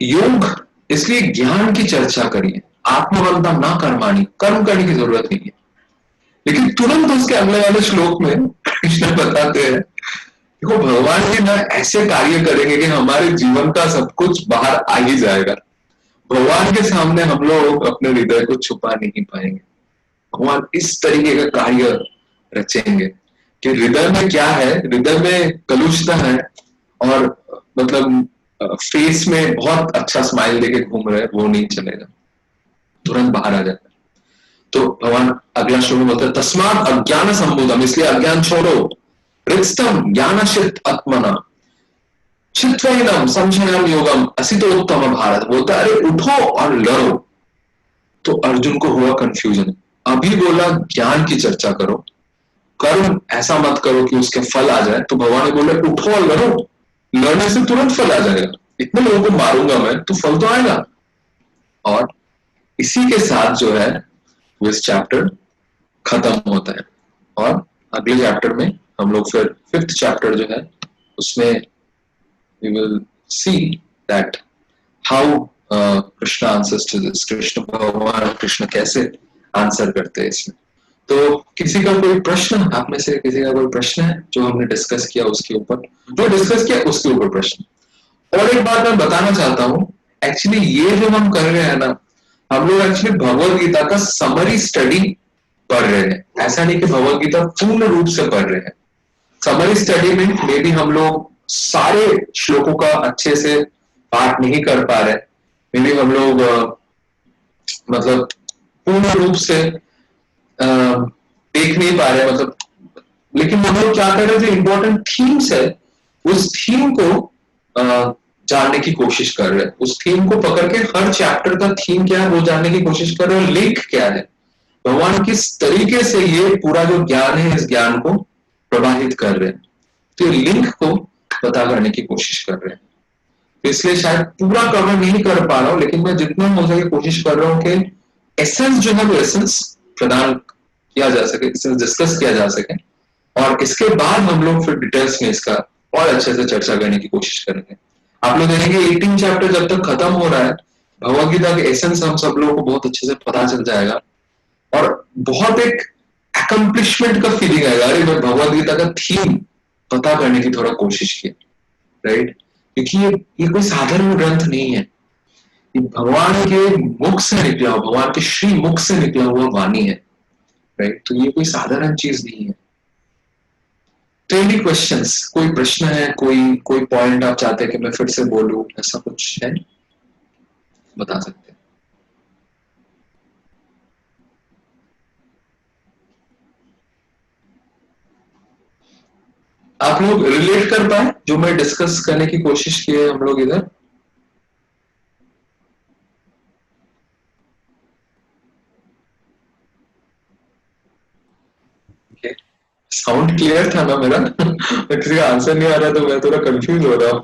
योग, इसलिए ज्ञान की चर्चा करिए, आत्मवंता ना कर्माणी, कर्म करने की जरूरत नहीं है। लेकिन तुरंत उसके अगले वाले श्लोक में कृष्ण बताते हैं देखो भगवान जी ना ऐसे कार्य करेंगे कि हमारे जीवन का सब कुछ बाहर आ ही जाएगा। भगवान के सामने हम लोग अपने हृदय को छुपा नहीं पाएंगे। भगवान इस तरीके का कार्य रचेंगे कि हृदय में क्या है, हृदय में कलुषता है और मतलब फेस में बहुत अच्छा स्माइल लेके घूम रहे हैं, वो नहीं चलेगा, तुरंत बाहर आ जाएगा। तो भगवान अगला श्लोक में बोलते हैं तस्मात् अज्ञान संबोधम, इसलिए अज्ञान छोड़ो, हृत्स्थम ज्ञानाश्रित आत्मना चित्वैनम संशयम योगम असितोत्तम भारत, बोलता अरे उठो और लड़ो। तो अर्जुन को हुआ कंफ्यूजन, अभी बोला ज्ञान की चर्चा करो, कर्म ऐसा मत करो कि उसके फल आ जाए, तो भगवान ने बोले उठो और लड़ो, लड़ने से तुरंत फल आ जाएगा, इतने लोगों को मारूंगा मैं तो फल तो आएगा। और इसी के साथ जो है वो इस चैप्टर खत्म होता है। और अगले चैप्टर में हम लोग फिर 5th चैप्टर जो है उसमें we will see that how Krishna answers to this, Krishna भगवान कृष्ण कैसे आंसर करते हैं इसमें। तो किसी का कोई प्रश्न, आप में से किसी का कोई प्रश्न है जो हमने डिस्कस किया उसके ऊपर, जो डिस्कस किया उसके ऊपर प्रश्न। और एक बात मैं बताना चाहता हूँ, एक्चुअली ये जो हम कर रहे हैं ना, हम लोग एक्चुअली भगवत गीता का समरी स्टडी पढ़ रहे हैं, ऐसा नहीं कि भगवत गीता पूर्ण रूप से पढ़ रहे हैं। समरी स्टडी में मे भी हम लोग सारे श्लोकों का अच्छे से पाठ नहीं कर पा रहे, मे भी हम लोग मतलब पूर्ण रूप से देख नहीं पा रहे, मतलब लेकिन हम लोग क्या कर रहे हैं, जो इम्पोर्टेंट थीम्स है उस थीम को जानने की कोशिश कर रहे हैं, उस थीम को पकड़ के हर चैप्टर का थीम क्या है वो जानने की कोशिश कर रहे हैं, लिंक क्या है, भगवान किस तरीके से ये पूरा जो ज्ञान है इस ज्ञान को प्रवाहित कर रहे हैं, तो ये लिंक को पता करने की कोशिश कर रहे हैं। तो इसलिए शायद पूरा कवर नहीं कर पा रहा हूं, लेकिन मैं जितना हो सके कोशिश कर रहा हूं कि एसेंस जो है वो एसेंस प्रदान किया जा सके, एसेंस डिस्कस किया जा सके, और इसके बाद हम लोग फिर डिटेल्स में इसका और अच्छे से चर्चा करने की कोशिश करेंगे। आप लोग देखेंगे 18 चैप्टर जब तक खत्म हो रहा है, भगवद गीता के एसेंस हम सब लोगों को बहुत अच्छे से पता चल जाएगा और बहुत एक अकम्प्लिशमेंट का फीलिंग आएगा, अरे मैं भगवद गीता का थीम पता करने की थोड़ा कोशिश की, राइट, क्योंकि ये कोई साधारण ग्रंथ नहीं है, ये भगवान के मुख से निकला हुआ, भगवान के श्री मुख से निकला हुआ वाणी है, राइट, तो ये कोई साधारण चीज नहीं है। तो एनी क्वेश्चंस, कोई प्रश्न है, कोई पॉइंट आप चाहते हैं कि मैं फिर से बोलूं, ऐसा कुछ है, बता सकते हैं। आप लोग रिलेट कर पाए जो मैं डिस्कस करने की कोशिश की है हम लोग इधर? साउंड क्लियर था ना मेरा? किसी का आंसर नहीं आ रहा तो मैं थोड़ा कंफ्यूज हो रहा हूँ।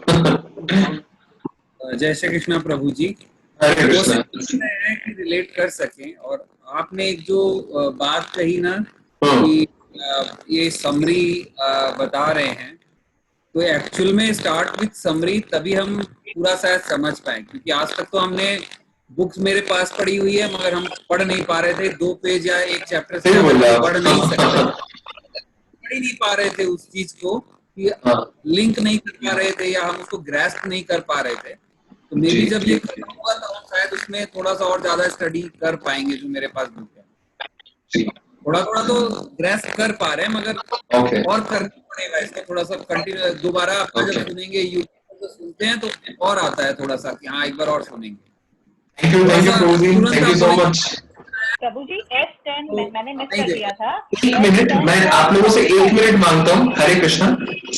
जय श्री कृष्णा प्रभु जी। हरे कृष्णा। है कि रिलेट कर सकें, और आपने एक जो बात कही ना कि ये समरी बता रहे हैं, तो एक्चुअल में स्टार्ट विथ समरी, तभी हम पूरा शायद समझ पाए, क्योंकि आज तक तो हमने बुक्स मेरे पास पड़ी हुई है मगर हम पढ़ नहीं पा रहे थे, 2 पेज या 1 चैप्टर से पढ़ नहीं सकते, पढ़ ही नहीं पा रहे थे उस चीज को, कि लिंक नहीं कर पा रहे थे या हम उसको ग्रैस्प नहीं कर पा रहे थे। तो मे बी जब ये खत्म हुआ तो हम शायद उसमें थोड़ा सा और ज्यादा स्टडी कर पाएंगे, जो मेरे पास बुक है। थोड़ा थोड़ा तो ग्रैस्प कर पा रहे हैं, मगर और करना पड़ेगा इसको थोड़ा सा कंटिन्यू। दोबारा आपका जब सुनेंगे, यूट्यूब पर सुनते हैं तो और आता है थोड़ा सा कि हाँ एक बार और सुनेंगे। थैंक यू सो मच प्रभु जी। S10 मैंने मिस कर दिया था। 1 मिनट, मैं आप लोगों से 1 मिनट मांगता हूँ। हरे कृष्णा,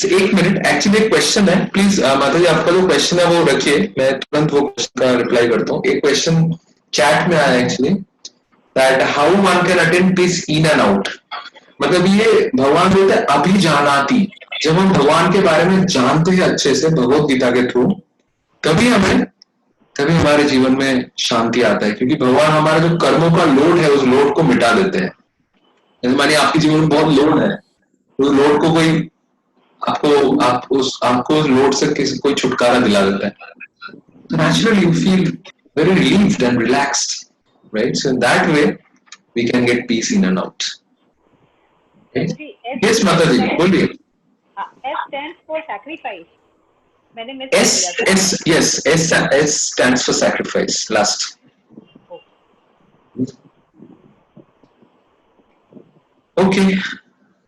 1 मिनट, एक्चुअली एक क्वेश्चन है, प्लीज माता जी आपका जो क्वेश्चन है वो रखिए, मैं तुरंत वो क्वेश्चन का रिप्लाई करता हूँ। एक क्वेश्चन चैट में आया actually, that how one can attain peace in and out, मतलब ये भगवान बोलते हैं अभिजानाति, जब हम भगवान के बारे में जानते हैं अच्छे से भगवत गीता के थ्रू, तभी हमारे जीवन में शांति आता है, क्योंकि भगवान हमारे जो कर्मों का लोड है उस लोड को मिटा देते हैं। जैसे मानिए आपके जीवन में बहुत लोड है, उस लोड को कोई आपको उस लोड से कोई छुटकारा दिला देता है, तो naturally you feel very relieved and relaxed, right? So in that way we can get peace in and out. Yes माता जी बोलिए। S stands for sacrifice. मैंने मिस S किया था. S yes S stands for sacrifice. Last. Okay,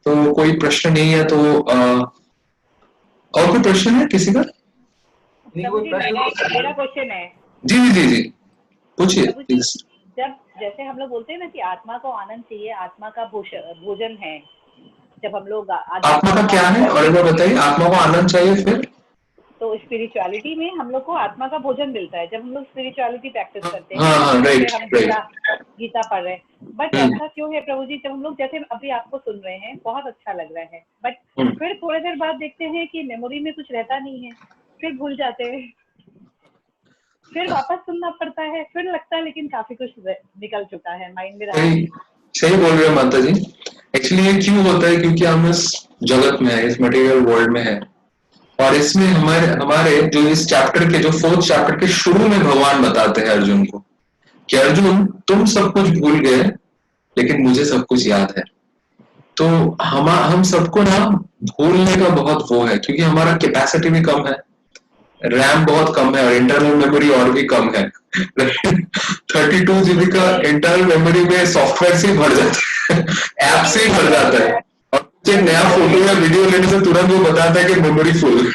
तो कोई प्रश्न नहीं है तो और कोई प्रश्न है किसी का? मेरा क्वेश्चन है. जी जी जी जी पूछिए. जब जैसे हम लोग बोलते हैं ना कि आत्मा को आनंद चाहिए, आत्मा का भोजन है, जब हम लोग आत्मा का क्या है और एक बार बताइए. आत्मा को आनंद चाहिए, फिर तो स्पिरिचुअलिटी में हम लोग को आत्मा का भोजन मिलता है जब हम लोग स्पिरिचुअलिटी प्रैक्टिस करते हैं. हाँ, राइट, हम गीता पढ़ रहे हैं. बट ऐसा क्यों है प्रभु जी, जब हम लोग जैसे अभी आपको सुन रहे हैं बहुत अच्छा लग रहा है, बट फिर थोड़ी देर बाद देखते हैं कि मेमोरी में कुछ रहता नहीं है, फिर भूल जाते हैं, फिर वापस सुनना पड़ता है, फिर लगता है लेकिन काफी कुछ निकल चुका है माइंड में. सही बोल रहे हो माता जी. एक्चुअली ये क्यों होता है, क्योंकि हम इस जगत में है, इस मटेरियल वर्ल्ड में है, और इसमें हमारे जो इस चैप्टर के जो 4th चैप्टर के शुरू में भगवान बताते हैं अर्जुन को कि अर्जुन तुम सब कुछ भूल गए लेकिन मुझे सब कुछ याद है. तो हम सबको ना भूलने का बहुत वो है, क्योंकि हमारा कैपेसिटी भी कम है, रैम बहुत कम है और इंटरनल मेमोरी और भी कम है. 32 GB का इंटरनल मेमोरी में सॉफ्टवेयर से भर जाता है, ऐप से ही भर जाता है, और नया फोटो या वीडियो लेने से तुरंत वो बताता है कि मेमोरी फुल.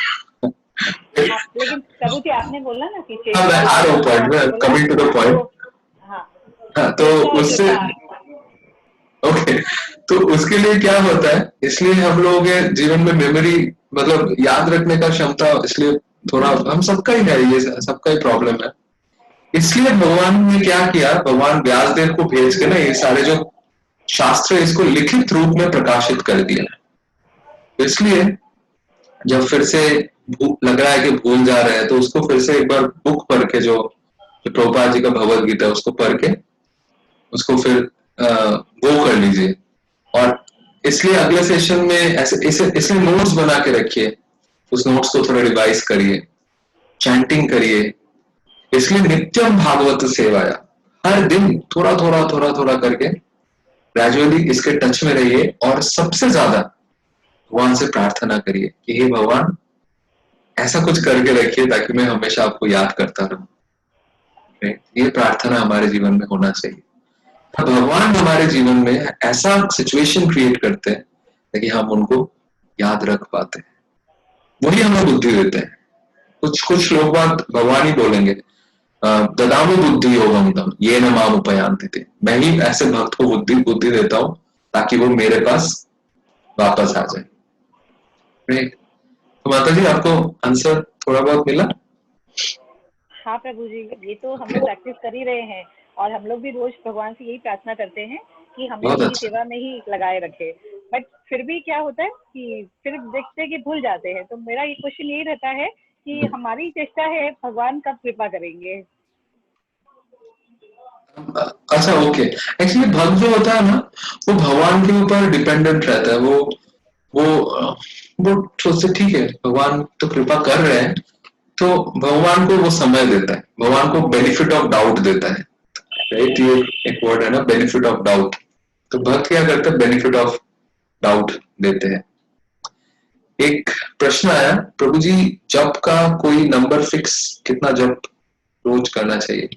लेकिन प्रभु जी आपने बोला ना कि मैं आ रहा हूँ पॉइंट में, कमिंग टू द पॉइंट. हाँ, तो उससे ओके, तो उसके लिए क्या होता है, इसलिए हम लोगों के जीवन में मेमोरी मतलब याद रखने का क्षमता इसलिए थोड़ा हम सबका ही है, ये सबका ही प्रॉब्लम है. इसलिए भगवान ने क्या किया, भगवान व्यासदेव को भेज के ना ये सारे जो शास्त्र है इसको लिखित रूप में प्रकाशित कर दिया. तो इसलिए जब फिर से लग रहा है कि भूल जा रहे हैं तो उसको फिर से एक बार बुक पढ़ के जो प्रभुपाद जी का भगवद गीता उसको पढ़ के उसको फिर वो कर लीजिए. और इसलिए अगले सेशन में इसलिए नोट्स बना के रखिए, उस नोट्स को थोड़ा रिवाइज करिए, चैंटिंग करिए. इसलिए नित्यम भागवत सेवाया, हर दिन थोड़ा थोड़ा थोड़ा थोड़ा करके ग्रेजुअली इसके टच में रहिए, और सबसे ज्यादा भगवान से प्रार्थना करिए कि हे भगवान ऐसा कुछ करके रखिए ताकि मैं हमेशा आपको याद करता रहूं. ये प्रार्थना हमारे जीवन में होना चाहिए. भगवान हमारे जीवन में ऐसा सिचुएशन क्रिएट करते हैं ताकि हम उनको याद रख पाते हैं, वही हमें बुद्धि देते हैं. कुछ लोग बात भगवान ही बोलेंगे, ददामि बुद्धि योगम तम ये न माम उपयांति थे, मैं ही ऐसे भक्त को बुद्धि देता हूं ताकि वो मेरे पास वापस आ जाए. तो माता जी आपको आंसर थोड़ा बहुत मिला? हाँ प्रभु जी, ये तो हम लोग प्रैक्टिस कर ही रहे हैं, और हम लोग भी रोज भगवान से यही प्रार्थना करते हैं कि हमें उनकी सेवा में ही लगाए रखे. बट फिर भी क्या होता है कि फिर देखते हैं कि भूल जाते हैं. तो मेरा ये क्वेश्चन यही रहता है कि हमारी चेष्टा है, भगवान कब कृपा करेंगे? अच्छा, ओके. एक्चुअली भक्त जो होता है ना वो भगवान के ऊपर डिपेंडेंट रहता है. वो सोचते ठीक है भगवान तो कृपा कर रहे हैं, तो भगवान को वो समय देता है, भगवान को बेनिफिट ऑफ डाउट देता है. राइट, ये एक वर्ड है ना, बेनिफिट ऑफ डाउट. तो भक्त क्या करते हैं, बेनिफिट ऑफ डाउट देते हैं. एक प्रश्न आया, प्रभु जी जप का कोई नंबर फिक्स, कितना जप रोज करना चाहिए?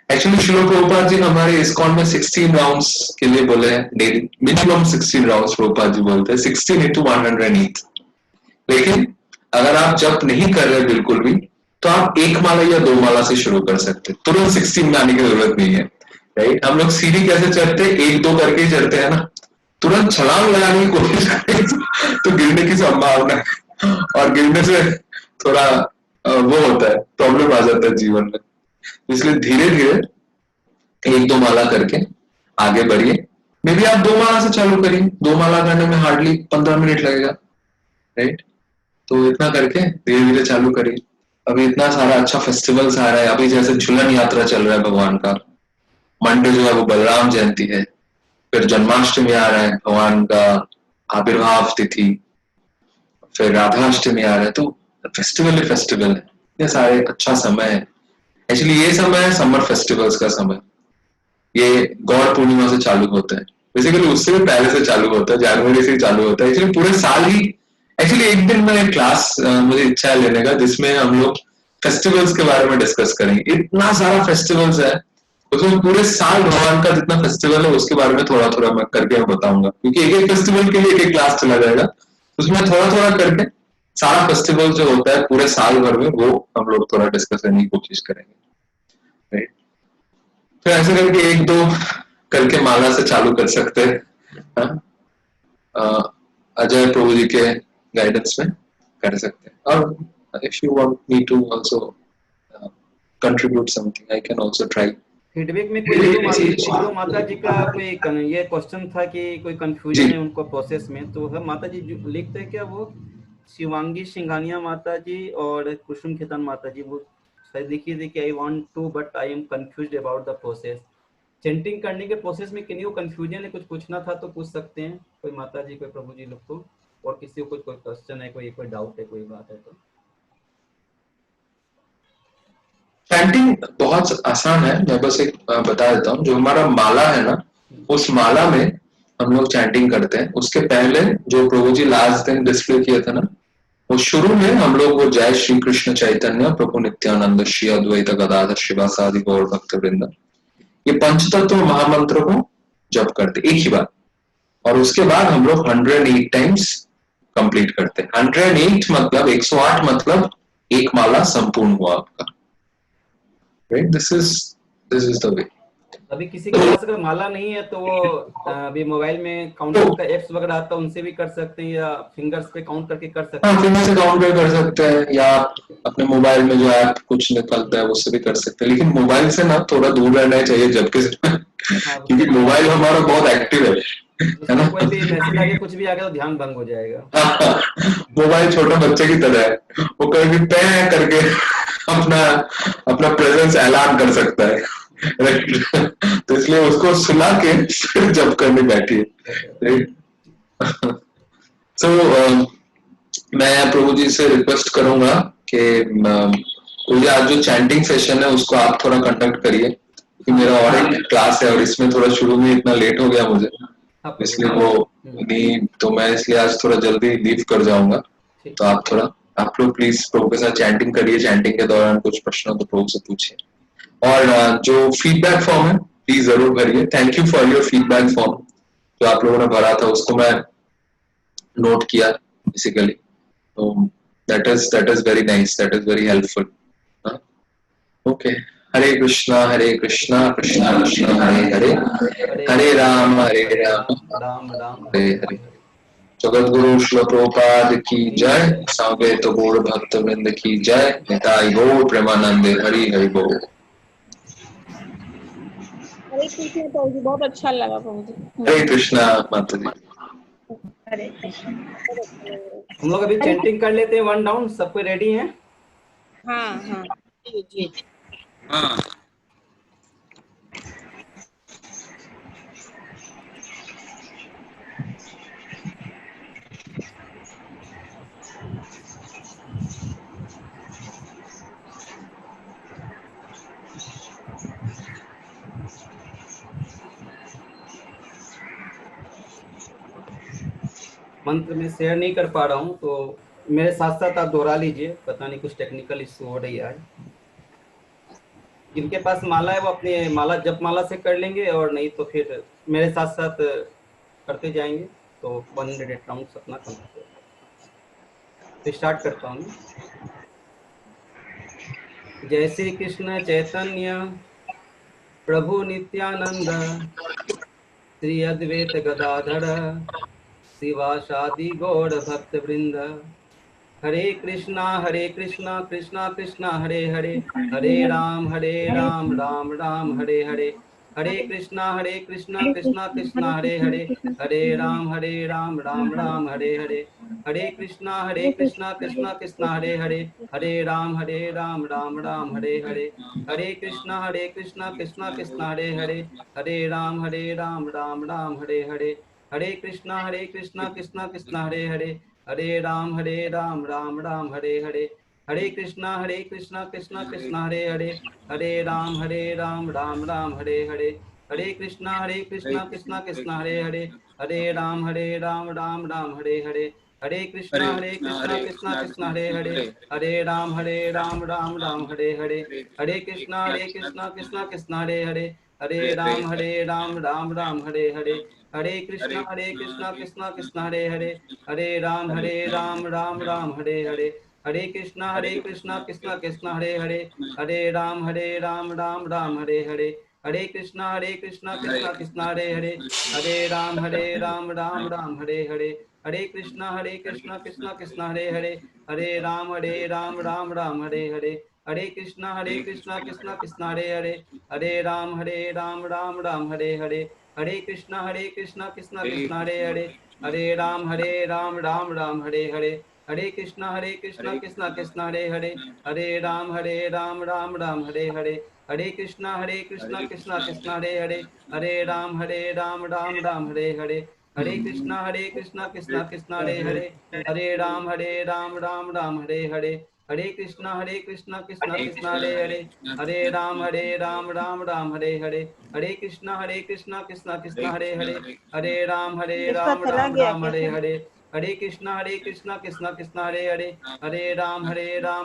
एक्चुअली श्रील प्रभुपाद जी हमारे इस्कॉन में 16 राउंड्स के लिए बोले हैं daily, minimum 16 rounds Prabhupada ji बोलते हैं, 16 into 108. लेकिन अगर आप जप नहीं कर रहे बिल्कुल भी, तो आप 1 माला या 2 माला से शुरू कर सकते हैं, तुरंत 16 में आने की जरूरत नहीं है. राइट, हम लोग सीढ़ी कैसे चढ़ते हैं, 1-2 करके ही चढ़ते हैं ना. तुरंत छलांग लगाने की कोशिश करें तो गिरने की संभावना है, और गिरने से थोड़ा वो होता है, प्रॉब्लम आ जाता है जीवन में. इसलिए धीरे धीरे 1-2 माला करके आगे बढ़िए. मे बी आप 2 माला से चालू करिए, 2 माला करने में हार्डली 15 मिनट लगेगा. राइट, तो इतना करके धीरे धीरे चालू करिए. अभी इतना सारा अच्छा फेस्टिवल्स आ रहा है, अभी जैसे झूलन यात्रा चल रहा है भगवान का, मंडे जो है वो बलराम जयंती है, फिर जन्माष्टमी आ रहा है, भगवान का आविर्भाव तिथि, फिर राधाष्टमी आ रहा है. तो फेस्टिवल ही फेस्टिवल है, ये सारे अच्छा समय है. एक्चुअली ये समय है समर फेस्टिवल्स का समय. ये गौर पूर्णिमा से चालू होता है, बेसिकली उससे भी पहले से चालू होता है, जनवरी से चालू होता है. एक्चुअली पूरे साल ही एक्चुअली एक दिन में क्लास मुझे इच्छा है लेने का जिसमें हम लोग फेस्टिवल्स के बारे में डिस्कस करेंगे। इतना सारा फेस्टिवल्स है उसमें, पूरे साल भगवान का जितना फेस्टिवल है उसके बारे में थोड़ा थोड़ा मैं करके मैं बताऊंगा, क्योंकि एक एक फेस्टिवल के लिए एक एक क्लास चला जाएगा, उसमें थोड़ा थोड़ा करके सारा फेस्टिवल जो होता है पूरे साल भर में वो हम लोग थोड़ा डिस्कस करने की कोशिश करेंगे, राइट। तो ऐसे करके एक दो करके माला से चालू कर सकते हैं, अजय प्रभु जी के गाइडेंस में कर सकते हैं। और if you want me to also contribute something I can also try. Feedback में कोई माता जी का कोई ये क्वेश्चन था कि कोई कंफ्यूजन है उनको प्रोसेस में, तो हम माता जी लिखते हैं क्या वो शिवांगी सिंघानिया माता जी और कुसुम खेतान माता जी, वो शायद लिखी थी कि I want to but I am confused about the process. Chanting करने के प्रोसेस में किन्हीं को कंफ्यूजन है, कुछ पूछना था तो पूछ सकते हैं, कोई माता जी कोई प्रभु जी लोग को, और किसी को कोई क्वेश्चन है, कोई डाउट है, कोई बात है तो। चैंटिंग बहुत आसान है, मैं बस एक बता देता हूँ। जो हमारा माला है ना, उस माला में हम लोग चैंटिंग करते हैं। उसके पहले जो प्रभु जी लास्ट दिन डिस्प्ले किया था ना, वो शुरू में हम लोग वो जय श्री कृष्ण चैतन्य प्रभु नित्यानंद श्री अद्वैत गदाधर शिवासादि गौर भक्त वृंद, ये पंचतत्व महामंत्र को जप करते एक ही बार, और उसके बाद हम लोग 108 टाइम्स कंप्लीट करते हैं। 108 मतलब 108 मतलब एक माला संपूर्ण हुआ आपका, right. This is the way. अभी किसी के पास अगर माला नहीं है तो वो अभी मोबाइल में काउंटर का एप्स वगैरह आता है, उनसे भी कर सकते हैं, या फिंगर्स पे काउंट करके कर सकते हैं। हाँ, फिंगर से काउंट कर सकते हैं, या अपने मोबाइल में जो ऐप कुछ निकलता है उससे भी कर सकते हैं, लेकिन मोबाइल से ना थोड़ा दूर रहना चाहिए जबकि क्योंकि मोबाइल हमारा बहुत एक्टिव है ना। कोई भी मैसेज आ गया, कुछ भी आ गया तो ध्यान भंग हो जाएगा। मोबाइल छोटा बच्चे की तरह है, वो कभी भी पैं करके अपना प्रेजेंस ऐलान कर सकता है, राइट। तो इसलिए उसको सुला के फिर जब करने बैठी है, राइट। सो मैं प्रभु जी से रिक्वेस्ट करूंगा कि आज जो चैंटिंग सेशन है उसको आप थोड़ा कंडक्ट करिए, क्योंकि मेरा और एक क्लास है और इसमें थोड़ा शुरू में इतना लेट हो गया मुझे, इसलिए वो नहीं, तो मैं इसलिए आज थोड़ा जल्दी लीव कर जाऊंगा। तो आप लोग प्लीज प्रभु के साथ चैंटिंग करिए। चैंटिंग के दौरान कुछ प्रश्न हो तो प्रभु से पूछिए, और जो फीडबैक फॉर्म है प्लीज जरूर भरिए। Thank you for your feedback form जो आप लोगों ने भरा था, उसको मैं नोट किया बेसिकली, तो that is very nice, that is very helpful. Okay, Hare Krishna Krishna Krishna Hare Hare, Hare Ram Ram Hare Hare. Jagat Guru Srila Prabhupada की जय, सावेत गौर भक्त वृंद की जय, निताई गौर प्रेमानंदे, हरि हरि बोल। हरे कृष्णा प्रभु जी, बहुत अच्छा लगा प्रभु जी। हरे कृष्णा माता जी। हरे कृष्ण। हम लोग अभी चैंटिंग कर लेते हैं, वन डाउन। सबको रेडी है? हाँ हाँ जी जी हाँ। मंत्र में शेयर नहीं कर पा रहा हूँ, तो मेरे साथ साथ आप दोहरा लीजिए। पता नहीं कुछ टेक्निकल इश्यू हो रही है। जिनके पास माला है वो अपने माला जप माला से कर लेंगे, और नहीं तो फिर मेरे साथ साथ करते जाएंगे, तो 108 राउंड अपना कंप्लीट होगा। तो स्टार्ट करता हूँ। जय श्री कृष्ण चैतन्य प्रभु नित्यानंद श्री अद्वैत गदाधर शिवासादि गौर भक्त वृंद। हरे कृष्णा कृष्णा कृष्णा हरे हरे, हरे राम राम राम हरे हरे, हरे कृष्णा कृष्णा कृष्णा हरे हरे, हरे राम राम राम हरे हरे, हरे कृष्णा कृष्णा कृष्णा हरे हरे, हरे राम राम राम हरे हरे, हरे कृष्णा कृष्णा कृष्णा हरे हरे, हरे राम राम राम हरे हरे, हरे कृष्णा कृष्णा कृष्णा हरे हरे, हरे राम राम राम हरे हरे, हरे कृष्णा कृष्णा कृष्णा हरे हरे, हरे राम राम राम हरे हरे, हरे कृष्णा कृष्णा कृष्णा हरे हरे, हरे राम राम राम हरे हरे, हरे कृष्णा कृष्णा कृष्णा हरे हरे, हरे राम राम राम हरे हरे, हरे कृष्णा कृष्णा कृष्णा हरे हरे, हरे राम राम हरे हरे, हरे कृष्णा कृष्णा कृष्णा हरे हरे, हरे राम राम हरे हरे, हरे कृष्णा कृष्णा कृष्णा हरे हरे, हरे राम राम हरे हरे, हरे कृष्णा कृष्णा कृष्णा हरे हरे, हरे राम राम हरे हरे, हरे कृष्णा कृष्णा कृष्णा हरे हरे, हरे राम राम हरे हरे, हरे कृष्णा कृष्णा कृष्णा हरे हरे, हरे राम राम हरे हरे, हरे कृष्णा कृष्णा कृष्णा हरे हरे, हरे राम राम हरे हरे, हरे कृष्णा कृष्णा कृष्णा हरे हरे, हरे राम राम हरे हरे, हरे कृष्णा कृष्णा कृष्णा हरे हरे, हरे राम राम हरे हरे, हरे कृष्णा कृष्णा कृष्णा हरे हरे, हरे राम राम हरे हरे, हरे कृष्णा कृष्णा कृष्णा हरे हरे, हरे राम राम हरे हरे, हरे कृष्णा कृष्णा कृष्णा हरे हरे, हरे राम इसका चला गया राम हरे कैसे? हरे, हरे कृष्णा कृष्णा कृष्णा हरे हरे, हरे राम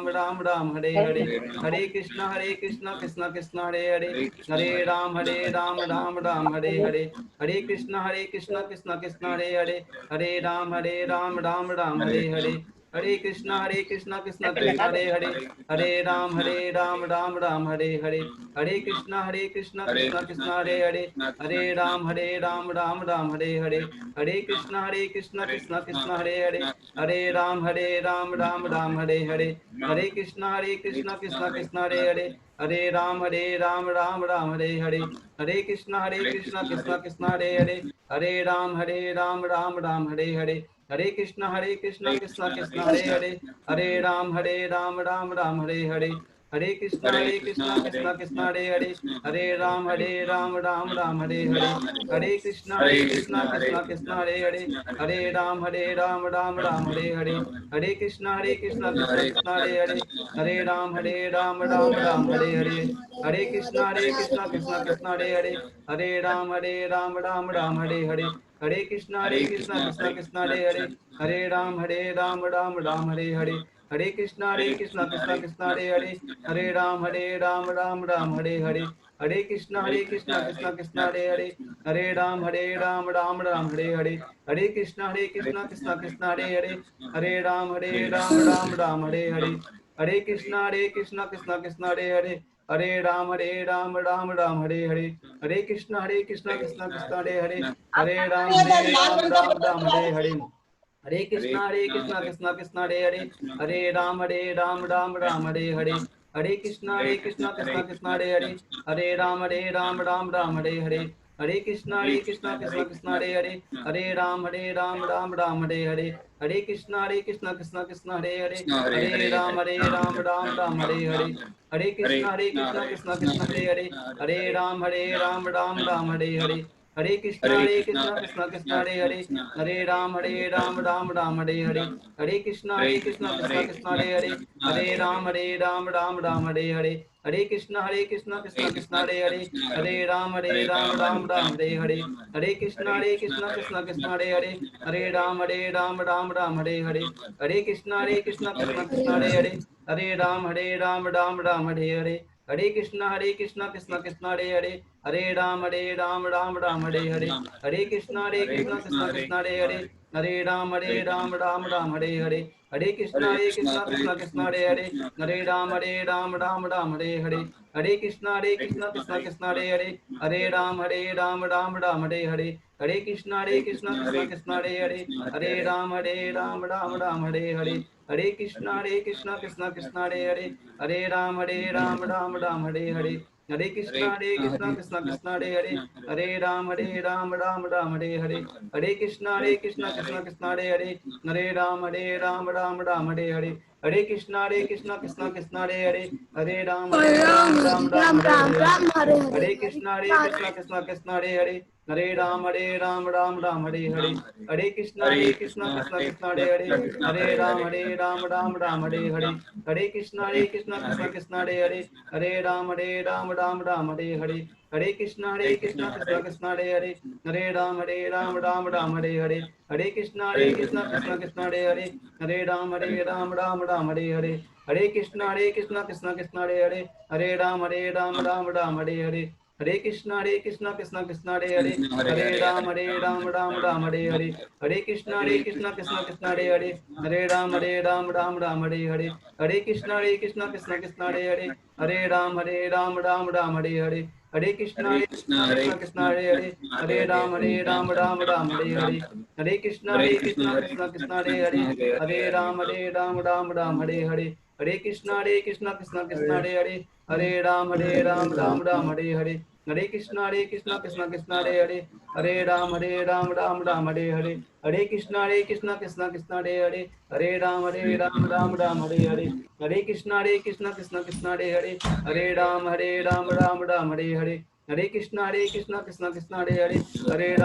राम हरे हरे, हरे कृष्णा कृष्णा कृष्णा हरे हरे, हरे राम राम हरे हरे, हरे कृष्णा कृष्णा कृष्णा हरे हरे, हरे राम राम हरे हरे, हरे कृष्णा कृष्णा ऐसे कृष्णा लगा दो। हरे हरे, हरे राम राम हरे हरे, हरे कृष्णा कृष्णा कृष्णा हरे हरे, हरे राम राम हरे हरे, हरे कृष्णा कृष्णा कृष्णा हरे हरे, हरे राम राम हरे हरे, हरे कृष्णा कृष्णा कृष्णा हरे हरे, हरे राम राम हरे हरे, हरे कृष्णा कृष्णा कृष्णा हरे हरे, हरे राम राम हरे हरे, हरे कृष्णा कृष्णा कृष्णा हरे हरे, हरे राम राम हरे हरे, हरे कृष्णा कृष्णा कृष्णा हरे हरे, हरे राम राम हरे हरे, हरे कृष्णा कृष्णा कृष्णा हरे हरे, हरे राम राम हरे हरे, हरे कृष्णा कृष्णा कृष्णा हरे हरे, हरे राम राम हरे हरे, हरे कृष्णा कृष्णा कृष्णा हरे हरे, हरे राम राम हरे हरे, हरे कृष्णा कृष्णा कृष्णा हरे हरे, हरे राम राम हरे हरे, हरे कृष्णा कृष्णा कृष्णा हरे हरे, हरे राम राम हरे हरे, हरे कृष्णा कृष्णा कृष्णा हरे हरे, हरे राम राम हरे हरे, हरे कृष्णा कृष्णा कृष्णा हरे हरे, हरे राम राम हरे हरे, हरे कृष्णा कृष्णा कृष्णा हरे हरे, हरे राम राम हरे हरे, हरे कृष्णा कृष्णा कृष्णा हरे हरे, हरे राम राम हरे हरे, हरे कृष्णा कृष्णा कृष्णा हरे हरे, हरे राम राम हरे हरे, हरे कृष्णा कृष्णा कृष्णा हरे हरे, हरे राम राम हरे हरे, हरे कृष्णा कृष्णा कृष्णा हरे हरे, हरे राम राम हरे हरे, हरे कृष्णा कृष्णा कृष्णा हरे हरे, हरे राम राम हरे हरे, हरे कृष्णा कृष्णा कृष्णा हरे हरे, हरे राम राम हरे हरे, हरे कृष्णा कृष्णा कृष्णा हरे हरे, हरे राम राम हरे हरे, हरे कृष्णा कृष्णा कृष्णा हरे हरे, हरे राम राम हरे हरे, हरे कृष्णा कृष्णा कृष्णा हरे हरे, हरे राम राम हरे हरे, हरे कृष्णा कृष्णा कृष्णा हरे हरे, हरे राम राम हरे हरे, हरे कृष्णा कृष्णा कृष्णा हरे हरे, हरे राम राम हरे हरे, हरे कृष्णा कृष्णा कृष्णा हरे हरे, हरे राम राम हरे हरे, हरे कृष्णा कृष्णा कृष्णा हरे हरे, हरे राम राम हरे हरे, हरे कृष्णा कृष्णा कृष्णा हरे हरे, हरे राम राम हरे हरे, हरे कृष्णा कृष्णा कृष्णा हरे हरे, हरे राम राम हरे हरे, हरे कृष्णा कृष्णा कृष्णा हरे हरे, हरे राम राम हरे हरे, हरे कृष्णा कृष्णा कृष्णा हरे हरे, हरे राम राम हरे हरे, हरे कृष्णा कृष्णा कृष्णा हरे हरे, हरे राम राम हरे हरे, हरे कृष्णा कृष्णा कृष्णा हरे हरे, हरे राम राम हरे हरे, हरे कृष्णा कृष्णा कृष्णा हरे हरे, हरे राम राम हरे हरे, हरे कृष्णा कृष्णा कृष्णा हरे हरे, हरे राम राम हरे हरे, हरे कृष्णा कृष्णा कृष्णा हरे हरे, हरे राम राम हरे हरे, हरे कृष्णा कृष्णा कृष्णा हरे हरे, हरे राम राम हरे हरे, हरे कृष्णा कृष्णा कृष्णा हरे हरे, हरे राम राम राम हरे हरे, हरे कृष्णा कृष्णा कृष्णा हरे हरे, हरे राम राम हरे हरे, हरे कृष्णा कृष्णा कृष्णा हरे हरे, हरे राम राम हरे हरे, हरे कृष्णा कृष्णा हरे हरे, हरे राम राम हरे हरे, हरे कृष्णा कृष्णा हरे हरे, हरे राम राम हरे हरे, हरे कृष्णा कृष्णा हरे हरे, हरे राम राम हरे हरे, हरे कृष्णा कृष्णा हरे हरे, हरे राम राम हरे हरे, हरे कृष्णा कृष्णा हरे हरे, हरे राम राम हरे हरे, हरे कृष्णा कृष्णा हरे हरे, हरे राम राम हरे हरे, हरे कृष्णा कृष्णा हरे हरे, हरे राम राम हरे हरे, हरे कृष्णा कृष्णा हरे हरे, हरे राम राम हरे हरे, हरे कृष्णा कृष्णा हरे हरे, हरे राम राम हरे हरे, हरे कृष्णा कृष्णा हरे हरे, हरे राम राम हरे हरे, हरे कृष्णा कृष्णा हरे हरे, हरे राम राम हरे हरे, हरे कृष्णा कृष्णा हरे हरे, हरे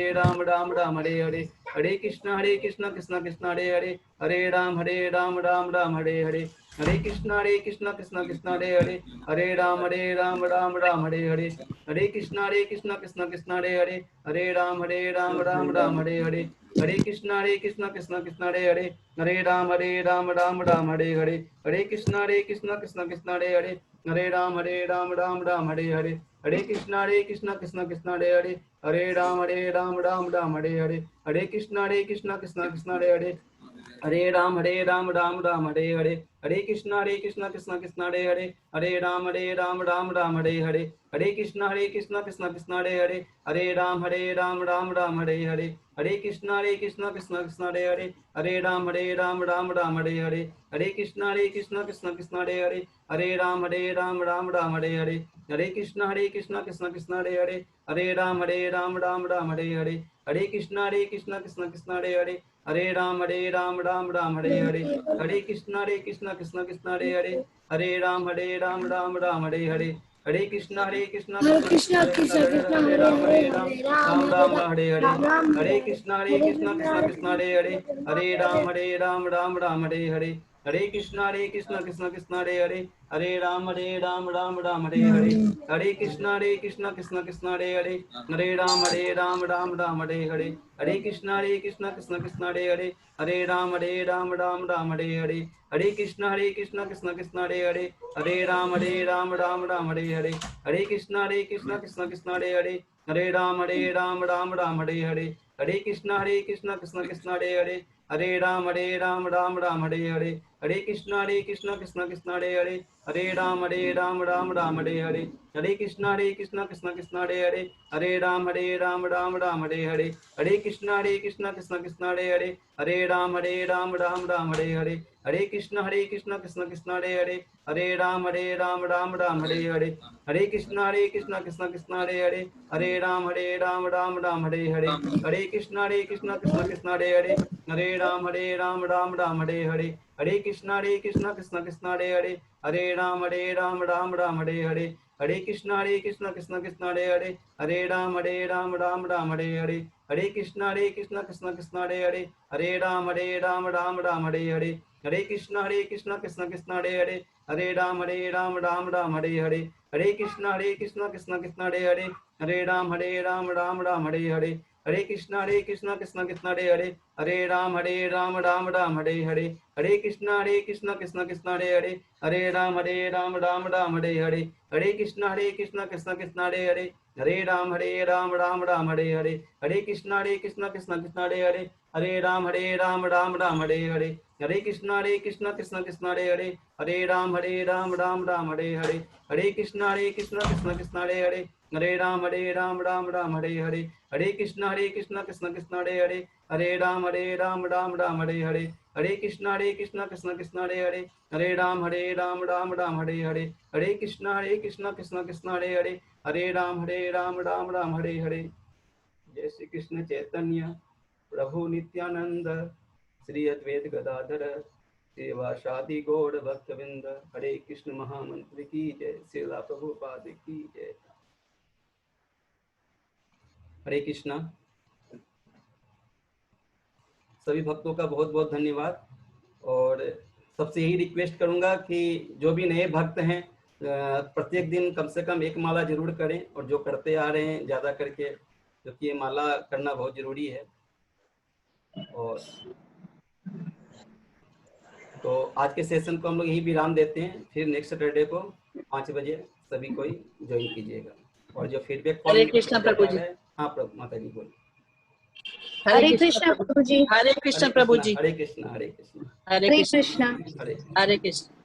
राम राम हरे हरे, हरे कृष्णा कृष्णा हरे हरे, हरे राम राम हरे हरे, हरे कृष्णा कृष्णा हरे हरे, हरे राम राम हरे हरे, हरे कृष्णा कृष्णा हरे हरे, हरे राम राम हरे हरे, हरे कृष्णा कृष्णा हरे हरे, हरे राम राम हरे हरे, हरे कृष्णा कृष्णा हरे हरे, हरे राम राम हरे हरे, हरे कृष्णा कृष्णा हरे हरे, हरे राम राम हरे हरे, हरे कृष्णा कृष्णा हरे हरे, हरे राम राम हरे हरे, हरे कृष्णा कृष्णा हरे हरे, हरे राम राम हरे हरे, हरे कृष्णा कृष्णा हरे हरे, हरे राम राम हरे हरे, हरे कृष्णा कृष्णा हरे हरे, हरे राम राम हरे हरे, हरे कृष्णा कृष्णा हरे हरे, हरे राम राम हरे हरे, हरे कृष्णा कृष्णा हरे हरे, हरे राम राम हरे हरे, हरे कृष्णा कृष्णा हरे राम राम हरे हरे, हरे कृष्णा कृष्णा हरे हरे, हरे राम राम हरे हरे, हरे कृष्णा कृष्णा हरे हरे, हरे राम राम हरे हरे, हरे कृष्णा कृष्णा हरे हरे, हरे राम राम हरे हरे, हरे कृष्णा कृष्णा हरे हरे, हरे राम राम हरे हरे, हरे कृष्णा कृष्णा हरे हरे, हरे राम राम हरे हरे, हरे कृष्णा कृष्णा हरे हरे, हरे राम राम हरे हरे, हरे कृष्णा कृष्णा हरे हरे, हरे राम राम हरे हरे, हरे कृष्णा कृष्णा हरे हरे, हरे राम राम हरे हरे, हरे कृष्णा कृष्णा हरे हरे, हरे राम राम हरे हरे, हरे कृष्णा कृष्णा हरे हरे, हरे राम राम हरे हरे, हरे कृष्णा कृष्णा हरे हरे, हरे राम राम हरे हरे, हरे कृष्णा कृष्णा हरे हरे, हरे राम राम हरे हरे, हरे कृष्णा कृष्णा हरे हरे, हरे राम राम हरे हरे, हरे कृष्णा कृष्णा हरे हरे, हरे राम राम हरे हरे, हरे कृष्णा कृष्णा हरे हरे, हरे राम राम हरे हरे, हरे कृष्णा कृष्णा हरे हरे, हरे राम राम हरे हरे, हरे कृष्णा कृष्णा हरे हरे, हरे राम राम हरे हरे, हरे कृष्णा कृष्णा हरे हरे, हरे राम राम हरे हरे, हरे कृष्णा कृष्णा हरे हरे, हरे राम राम हरे हरे, हरे कृष्णा कृष्णा हरे हरे, हरे राम राम हरे हरे, हरे कृष्णा कृष्णा हरे हरे, हरे राम राम हरे हरे, हरे कृष्णा कृष्णा हरे हरे, हरे राम राम हरे हरे, हरे कृष्णा कृष्णा हरे हरे, हरे राम राम हरे हरे, हरे कृष्णा कृष्णा हरे हरे, हरे राम राम हरे हरे, हरे कृष्णा कृष्णा हरे हरे, हरे राम राम हरे हरे, हरे कृष्णा कृष्णा हरे हरे, हरे राम राम हरे हरे, हरे कृष्णा कृष्णा हरे हरे, हरे राम राम हरे हरे। जय श्री कृष्ण चैतन्य प्रभु नित्यानंद, श्री अद्वैत गदाधर श्रीवासादि गौर भक्तवृंद, हरे कृष्ण महामंत्र की जय, श्रीला प्रभुपाद की जय। हरे कृष्णा। सभी भक्तों का बहुत बहुत धन्यवाद, और सबसे यही रिक्वेस्ट करूंगा कि जो भी नए भक्त हैं प्रत्येक दिन कम से कम एक माला जरूर करें, और जो करते आ रहे हैं ज़्यादा करके, क्योंकि ये माला करना बहुत जरूरी है। और तो आज के सेशन को हम लोग यही विराम देते हैं, फिर नेक्स्ट सैटरडे को 5 बजे सभी कोई ज्वाइन कीजिएगा। और जो फीडबैक हरे कृष्ण प्रभु जी। हाँ प्रभु माता जी बोलिए। हरे कृष्ण प्रभु जी। हरे कृष्ण प्रभु जी। हरे कृष्ण हरे कृष्ण हरे कृष्ण हरे कृष्ण।